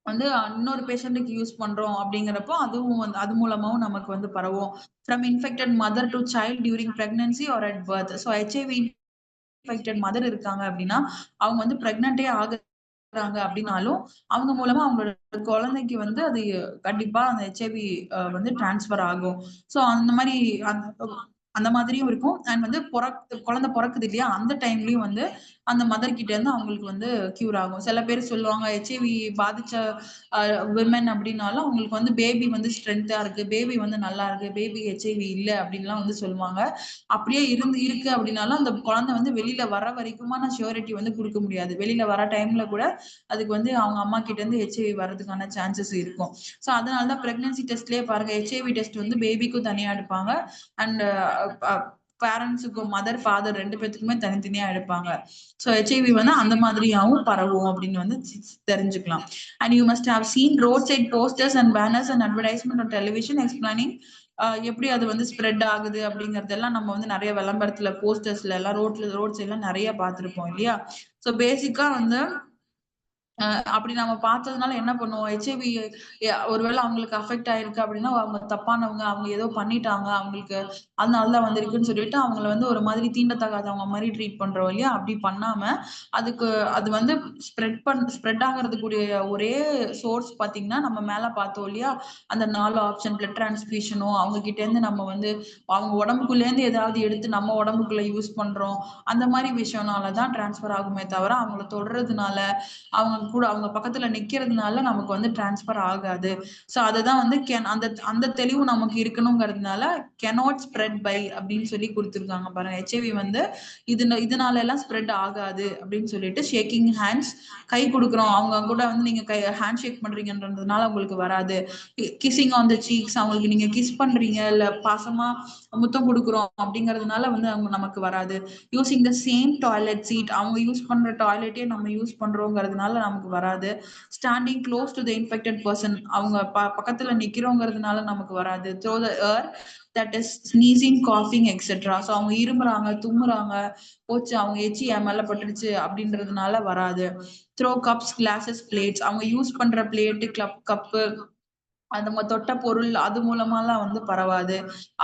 வந்து இன்னொரு பேஷண்ட்டுக்கு யூஸ் பண்றோம் அப்படிங்கிறப்போ அதுவும் வந்து அது மூலமாவும் நமக்கு வந்து பரவும். From infected mother to child during pregnancy or at birth. So HIV infected mother இருக்காங்க அப்படின்னா அவங்க வந்து பிரெக்னன்டே ஆகுறாங்க அப்படின்னாலும் அவங்க மூலமா அவங்களோட குழந்தைக்கு வந்து அது கண்டிப்பா அந்த ஹெச்ஐவி வந்து டிரான்ஸ்ஃபர் ஆகும். ஸோ அந்த மாதிரி அந்த மாதிரியும் இருக்கும். அண்ட் வந்து குழந்தை பிறக்குது இல்லையா, அந்த டைம்லயும் வந்து அந்த மதர் கிட்ட இருந்து அவங்களுக்கு வந்து கியூர் ஆகும். சில பேர் சொல்லுவாங்க ஹெச்ஐவி பாதிச்ச விமன் அப்படின்னாலும் அவங்களுக்கு வந்து பேபி வந்து ஸ்ட்ரென்த்தா இருக்கு, பேபி வந்து நல்லா இருக்கு, பேபி ஹெச்ஐவி இல்ல அப்படின்லாம் வந்து சொல்லுவாங்க. அப்படியே இருக்கு அப்படின்னாலும் அந்த குழந்தை வந்து வெளியில வர வரைக்குமான ஷூரிட்டி வந்து கொடுக்க முடியாது. வெளியில வர டைம்ல கூட அதுக்கு வந்து அவங்க அம்மா கிட்ட இருந்து ஹெச்ஐவி வர்றதுக்கான சான்சஸ் இருக்கும். ஸோ அதனாலதான் பிரெக்னன்சி டெஸ்ட்லயே பாருங்க, ஹெச்ஐவி டெஸ்ட் வந்து பேபிக்கும் தனியா எடுப்பாங்க அண்ட் பேரண்ட்ஸுக்கும் மதர் ஃபாதர் ரெண்டு பேத்துக்குமே தனித்தனியா எடுப்பாங்க. ஸோ ஹெச்ஐவி வந்து அந்த மாதிரியாவும் பரவும் அப்படின்னு வந்து தெரிஞ்சுக்கலாம். And you must have seen roadside posters and banners and advertisement on television explaining எப்படி அது வந்து ஸ்ப்ரெட் ஆகுது அப்படிங்கறதெல்லாம் நம்ம வந்து நிறைய விளம்பரத்துல போஸ்டர்ஸ்ல எல்லாம் ரோட் சைட்ல நிறைய பார்த்திருப்போம் இல்லையா. ஸோ பேசிக்கா வந்து அப்படி நம்ம பார்த்ததுனால என்ன பண்ணுவோம், ஹெச்ஐவி ஒருவேளை அவங்களுக்கு அஃபெக்ட் ஆயிருக்கு அப்படின்னா அவங்க தப்பானவங்க, அவங்க ஏதோ பண்ணிட்டாங்க அவங்களுக்கு அதனாலதான் வந்திருக்குன்னு சொல்லிட்டு அவங்கள வந்து ஒரு மாதிரி தீண்டத்தகாதவங்க மாதிரி ட்ரீட் பண்றோம் இல்லையா. அப்படி பண்ணாம அதுக்கு அது வந்து ஸ்ப்ரெட் ஆகிறதுக்குரிய ஒரே சோர்ஸ் பாத்தீங்கன்னா நம்ம மேல பார்த்தோம் இல்லையா, அந்த 4 ஆப்ஷன் பிளட் டிரான்ஸ்ஃபியூஷனும் அவங்க கிட்ட இருந்து நம்ம வந்து அவங்க உடம்புக்குள்ள இருந்து ஏதாவது எடுத்து நம்ம உடம்புக்குள்ள யூஸ் பண்றோம், அந்த மாதிரி விஷயம்னாலதான் டிரான்ஸ்ஃபர் ஆகுமே தவிர அவங்கள தொடுறதுனால அவங்க கூட அவங்க பக்கத்துல நிக்கிறதுனால நமக்கு வந்து டிரான்ஸ்ஃபர் ஆகாது. சோ அதுதான் வந்து அந்த அந்த தெளிவு நமக்கு இருக்கணுங்கிறதுனால cannot spread by அப்படின்னு சொல்லி கொடுத்திருக்காங்க பாருங்க. ஹெச்ஐவி வந்து இதனால எல்லாம் ஸ்ப்ரெட் ஆகாது அப்படின்னு சொல்லிட்டு ஷேக்கிங் ஹேண்ட்ஸ், கை கொடுக்குறோம் அவங்க கூட வந்து நீங்க ஹேண்ட் ஷேக் பண்றீங்கன்றதுனால உங்களுக்கு வராது. கிசிங் ஆன் த சீக்ஸ், அவங்களுக்கு நீங்க கிஸ் பண்றீங்க இல்ல பாசமா முத்தம் கொடுக்குறோம் அப்படிங்கறதுனால வந்து அவங்க நமக்கு வராது. Using the same toilet seat, அவங்க யூஸ் பண்ற டாய்லெட்டே நம்ம யூஸ் பண்றோங்கிறதுனால நமக்கு வராது. Standing close to the infected person, அவங்க பக்கத்துல நிக்கிறோங்கிறதுனால நமக்கு வராது. Through the air that is sneezing, காஃபிங் எக்ஸெட்ரா. ஸோ அவங்க இருமுறாங்க தும்முறாங்க, போச்சு அவங்க எச்சி என் மேல பட்டுடுச்சு அப்படின்றதுனால வராது. த்ரோ கப்ஸ், கிளாஸஸ், பிளேட்ஸ், அவங்க யூஸ் பண்ற பிளேட்டு, கப்பு, அந்த தொட்ட பொருள் அது மூலமாலாம் வந்து பரவாது.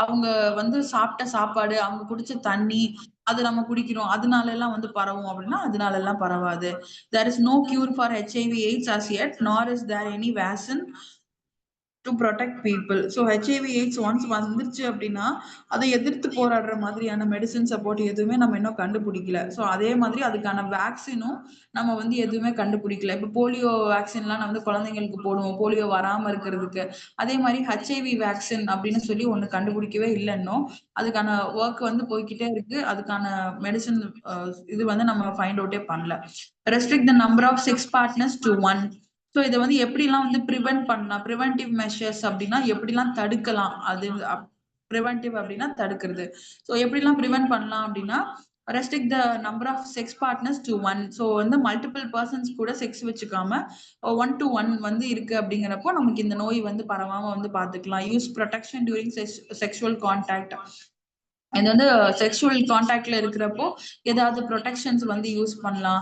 அவங்க வந்து சாப்பிட்ட சாப்பாடு, அவங்க குடிச்ச தண்ணி அது நம்ம குடிக்கிறோம் அதனால எல்லாம் வந்து பரவும் அப்படின்னா அதனால எல்லாம் பரவாது. There is no cure for HIV AIDS as yet, nor is there any vaccine to protect people. So HIV AIDS once வந்துருச்சு அப்படின்னா அதை எதிர்த்து போராடுற மாதிரியான மெடிசின் சப்போர்ட் எதுவுமே நம்ம இன்னும் கண்டுபிடிக்கல. ஸோ அதே மாதிரி அதுக்கான வேக்சினும் நம்ம வந்து எதுவுமே கண்டுபிடிக்கல. இப்போ போலியோ வேக்சின்லாம் நம்ம வந்து குழந்தைங்களுக்கு போடுவோம் போலியோ வராம இருக்கிறதுக்கு. அதே மாதிரி ஹெச்ஐவி வேக்சின் அப்படின்னு சொல்லி ஒண்ணு கண்டுபிடிக்கவே இல்லை இன்னும். அதுக்கான ஒர்க் வந்து போய்கிட்டே இருக்கு. அதுக்கான மெடிசின் இது வந்து நம்ம ஃபைண்ட் அவுட்டே பண்ணல. Restrict the number of sex partners to one. So இதை வந்து எப்படிலாம் வந்து ப்ரிவென்ட் பண்ணலாம், ப்ரிவென்டிவ் மெஷர்ஸ் அப்படின்னா எப்படிலாம் தடுக்கலாம், அது ப்ரிவென்டிவ் அப்படின்னா தடுக்கிறது. ஸோ எப்படிலாம் ப்ரிவென்ட் பண்ணலாம் அப்படின்னா restrict the number of sex partners to one. So வந்து மல்டிபிள் பர்சன்ஸ் கூட செக்ஸ் வச்சுக்காம 1 to 1 வந்து இருக்கு அப்படிங்கிறப்போ நமக்கு இந்த நோய் வந்து பரவாம வந்து பார்த்துக்கலாம். Use protection during sexual contact. இது வந்து செக்ஷுவல் கான்டாக்ட்ல இருக்கிறப்போ ஏதாவது ப்ரொடெக்ஷன்ஸ் வந்து யூஸ் பண்ணலாம்.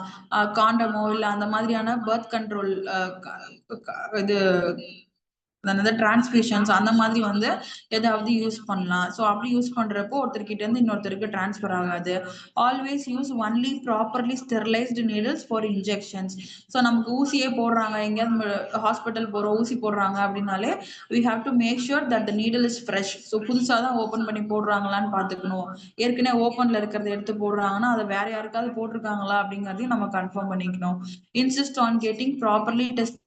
காண்டமோ இல்ல அந்த மாதிரியான பர்த் கண்ட்ரோல் இது அதாவது டிரான்ஸ்மிஷன்ஸ் அந்த மாதிரி வந்து ஏதாவது யூஸ் பண்ணலாம். ஸோ அப்படி யூஸ் பண்றப்போ ஒருத்தர்கிட்ட இருந்து இன்னொருத்தருக்கு டிரான்ஸ்ஃபர் ஆகாது. Always use only properly sterilised needles for injections. So நமக்கு ஊசியே போடுறாங்க, எங்கேயாவது ஹாஸ்பிட்டல் போறோம் ஊசி போடுறாங்க அப்படின்னாலே we have to make sure that the needle is fresh. So புதுசாக தான் ஓப்பன் பண்ணி போடுறாங்களான்னு பார்த்துக்கணும். ஏற்கனவே ஓப்பன்ல இருக்கிறத எடுத்து போடுறாங்கன்னா அதை வேற யாருக்காவது போட்டிருக்காங்களா அப்படிங்கிறதையும் நம்ம கன்ஃபார்ம் பண்ணிக்கணும். Insist on getting properly test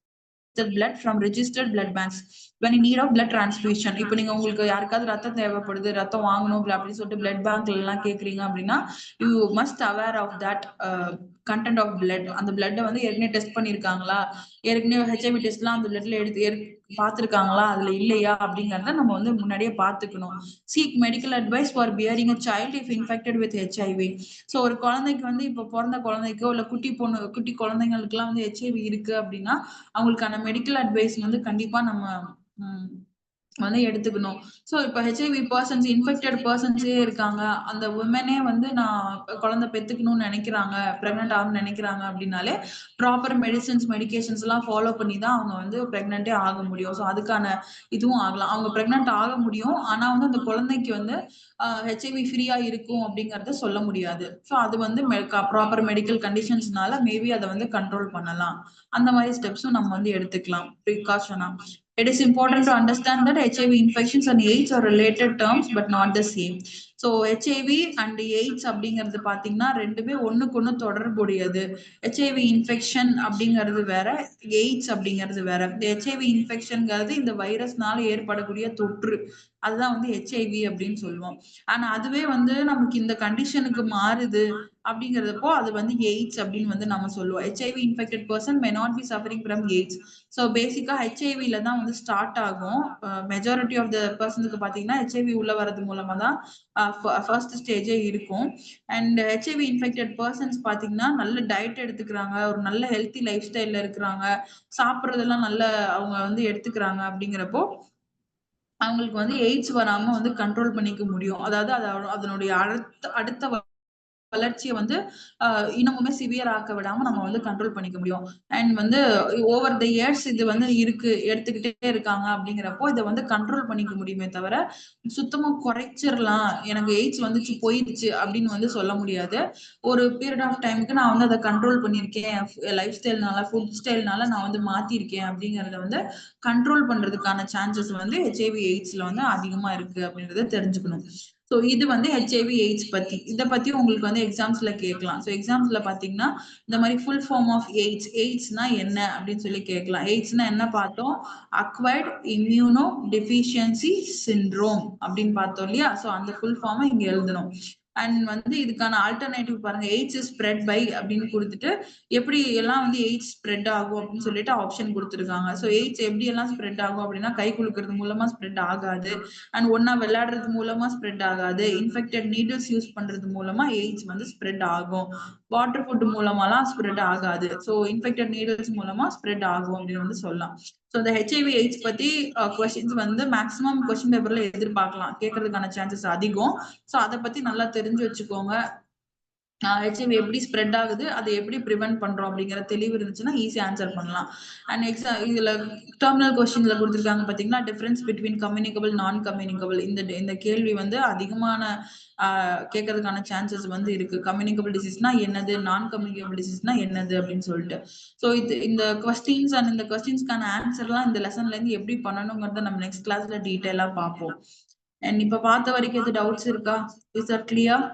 blood from registered blood banks when in need of blood transfusion. இப்போ நீங்க உங்களுக்கு யாருக்காவது ரத்தம் தேவைப்படுது, ரத்தம் வாங்கணும் அப்படின்னு சொல்லிட்டு பிளட் பேங்க்ல எல்லாம் கேக்குறீங்க அப்படின்னா you must aware of that content of blood. அந்த பிளட்டை வந்து ஏற்கனவே டெஸ்ட் பண்ணிருக்காங்களா, ஏற்கனவே ஹெச்ஐவி டெஸ்ட்லாம் அந்த பிளட்ல எடுத்து பார்த்துருக்காங்களா, அதுல இல்லையா அப்படிங்கறத நம்ம வந்து முன்னாடியே பார்த்துக்கணும். Seek medical advice for bearing a child if infected with HIV. So ஒரு குழந்தைக்கு வந்து இப்போ பிறந்த குழந்தைக்கோ இல்ல குட்டி குழந்தைங்களுக்கு எல்லாம் வந்து ஹெச்ஐவி இருக்கு அப்படின்னா அவங்களுக்கான மெடிக்கல் அட்வைஸ் வந்து கண்டிப்பா நம்ம வந்து எடுத்துக்கணும். ஸோ இப்போ ஹெச்ஐவி பர்சன்ஸ் இன்ஃபெக்டட் பர்சன்ஸே இருக்காங்க, அந்த உமனே வந்து நான் குழந்தை பெத்துக்கணும்னு நினைக்கிறாங்க, பிரெக்னென்ட் ஆகணும்னு நினைக்கிறாங்க அப்படின்னாலே ப்ராப்பர் மெடிகேஷன்ஸ் எல்லாம் ஃபாலோ பண்ணி தான் அவங்க வந்து பிரெக்னென்ட்டே ஆக முடியும். ஸோ அதுக்கான இதுவும் ஆகலாம். அவங்க பிரெக்னென்ட் ஆக முடியும், ஆனா வந்து அந்த குழந்தைக்கு வந்து ஹெச்ஐவி ஃப்ரீயா இருக்கும் அப்படிங்கறத சொல்ல முடியாது. ஸோ அது வந்து ப்ராப்பர் மெடிக்கல் கண்டிஷன்ஸ்னால மேபி அதை வந்து கண்ட்ரோல் பண்ணலாம். அந்த மாதிரி ஸ்டெப்ஸும் நம்ம வந்து எடுத்துக்கலாம் ப்ரிகாஷனா. It is important to understand that HIV infections and AIDS are related terms but not the same. So HIV and AIDS அப்படிங்கிறது பாத்தீங்கன்னா ரெண்டுமே ஒண்ணுக்கு ஒண்ணு தொடர்புடையது. HIV இன்ஃபெக்ஷன் அப்படிங்கிறது வேற, எய்ட்ஸ் அப்படிங்கிறது வேற. HIV இன்ஃபெக்ஷன்ங்கிறது இந்த வைரஸ்னால ஏற்படக்கூடிய தொற்று, அதுதான் வந்து ஹெச்ஐவி அப்படின்னு சொல்லுவோம். ஆனா அதுவே வந்து நமக்கு இந்த கண்டிஷனுக்கு மாறுது அப்படிங்கிறப்போ அது வந்து எய்ட்ஸ் அப்படின்னு வந்து நம்ம சொல்லுவோம். HIV infected person may not be suffering from AIDS. So பேசிக்கா ஹெச்ஐவில தான் வந்து ஸ்டார்ட் ஆகும். மெஜாரிட்டி ஆஃப் த பர்சனுக்கு பாத்தீங்கன்னா ஹெச்ஐவி உள்ள வரது மூலமா தான் ஃபர்ஸ்ட் ஸ்டேஜே இருக்கும். அண்ட் ஹெச்ஐவி இன்ஃபெக்டட் பர்சன்ஸ் பாத்தீங்கன்னா நல்ல டயட் எடுத்துக்கிறாங்க, ஒரு நல்ல ஹெல்த்தி லைஃப் ஸ்டைல்ல இருக்கிறாங்க, சாப்பிட்றதெல்லாம் நல்ல அவங்க வந்து எடுத்துக்கிறாங்க அப்படிங்கிறப்போ அவங்களுக்கு வந்து எய்ட்ஸ் வராம வந்து கண்ட்ரோல் பண்ணிக்க முடியும். அதாவது அதனுடைய அடுத்த வளர்ச்சியை வந்து இன்னமுமே சிவியர் ஆக்க விடாம நம்ம வந்து கண்ட்ரோல் பண்ணிக்க முடியும். அண்ட் வந்து ஓவர் த இயர்ஸ் இது வந்து எடுத்துக்கிட்டே இருக்காங்க அப்படிங்கிறப்போ இதை வந்து கண்ட்ரோல் பண்ணிக்க முடியுமே தவிர சுத்தமா குறைச்சிடலாம், எனக்கு எய்ட்ஸ் வந்துச்சு போயிடுச்சு அப்படின்னு வந்து சொல்ல முடியாது. ஒரு பீரியட் ஆஃப் டைமுக்கு நான் வந்து அதை கண்ட்ரோல் பண்ணியிருக்கேன், லைஃப் ஸ்டைல்னால ஃபுட் ஸ்டைல்னால நான் வந்து மாத்திருக்கேன் அப்படிங்கறத வந்து கண்ட்ரோல் பண்றதுக்கான சான்சஸ் வந்து ஹெச்ஐவி எய்ட்ஸ்ல வந்து அதிகமா இருக்கு அப்படின்றத தெரிஞ்சுக்கணும். ஸோ இது வந்து ஹெச்ஐவி எய்ட்ஸ் பத்தி. இதை பத்தி உங்களுக்கு வந்து எக்ஸாம்ஸ்ல கேட்கலாம். ஸோ எக்ஸாம்ஸ்ல பாத்தீங்கன்னா இந்த மாதிரி ஃபுல் ஃபார்ம் ஆஃப் எய்ட்ஸ்னா என்ன அப்படின்னு சொல்லி கேட்கலாம். எய்ட்ஸ்னா என்ன பார்த்தோம், அக்வைர்ட் இம்யூனோ டெஃபிஷியன்சி சிண்ட்ரோம் அப்படின்னு பார்த்தோம் இல்லையா. ஸோ அந்த ஃபுல் ஃபார்மை இங்க எழுதணும். அண்ட் வந்து இதுக்கான ஆல்டர்னேட்டிவ் பாருங்க, எய்ட்ஸ் இஸ் ஸ்ப்ரெட் பை அப்படின்னு கொடுத்துட்டு எப்படி எல்லாம் வந்து எய்ட்ஸ் ஸ்ப்ரெட் ஆகும் அப்படின்னு சொல்லிட்டு ஆப்ஷன் கொடுத்துருக்காங்க. ஸோ எய்ட்ஸ் எப்படி எல்லாம் ஸ்ப்ரெட் ஆகும் அப்படின்னா கை குலுக்கிறது மூலமா ஸ்ப்ரெட் ஆகாது, அண்ட் ஒன்னா விளையாடுறது மூலமா ஸ்ப்ரெட் ஆகாது, இன்ஃபெக்டட் நீடில்ஸ் யூஸ் பண்றது மூலமா எய்ட்ஸ் வந்து ஸ்ப்ரெட் ஆகும், வாட்டர் ஃபுட் மூலமாலாம் ஸ்ப்ரெட் ஆகாது, ஸோ இன்ஃபெக்டட் நீடில்ஸ் மூலமா ஸ்ப்ரெட் ஆகும் அப்படின்னு வந்து சொல்லலாம். ஸோ இந்த ஹெச்ஐவி எய்ட்ஸ் பத்தி கொஸ்டின்ஸ் வந்து மேக்ஸிமம் கொஸ்டின் பேப்பர்ல எதிர்பார்க்கலாம், கேட்கறதுக்கான சான்சஸ் அதிகம். ஸோ அதை பத்தி நல்லா தெரிஞ்சு வச்சுக்கோங்க. ஹெச்ஐவி எப்படி ஸ்ப்ரெட் ஆகுது, அதை எப்படி ப்ரிவென்ட் பண்றோம் அப்படிங்கிற தெளிவு இருந்துச்சுன்னா ஈஸியா ஆன்சர் பண்ணலாம். அண்ட் இதுல டெர்மினல் கொஸ்டின்ல கொடுத்துருக்காங்க பாத்தீங்கன்னா டிஃபரன்ஸ் பிட்வீன் கம்யூனிகபிள் நான் கம்யூனிகபிள். இந்த கேள்வி வந்து அதிகமான கேட்கறதுக்கான சான்சஸ் வந்து இருக்கு. கம்யூனிகபிள் டிசீஸ்னா என்னது, நான் கம்யூனிகபிள் டிசீஸ்னா என்னது அப்படின்னு சொல்லிட்டு. ஸோ இந்த கொஸ்டின்ஸ் அண்ட் இந்த கொஸ்டின்ஸ்க்கான ஆன்சர்லாம் இந்த லெசன்ல இருந்து எப்படி பண்ணணுங்கிறத நம்ம நெக்ஸ்ட் கிளாஸ்ல டீட்டெயிலா பார்ப்போம். அண்ட் இப்ப பார்த்த வரைக்கும் எது டவுட்ஸ் இருக்கா? Is that clear?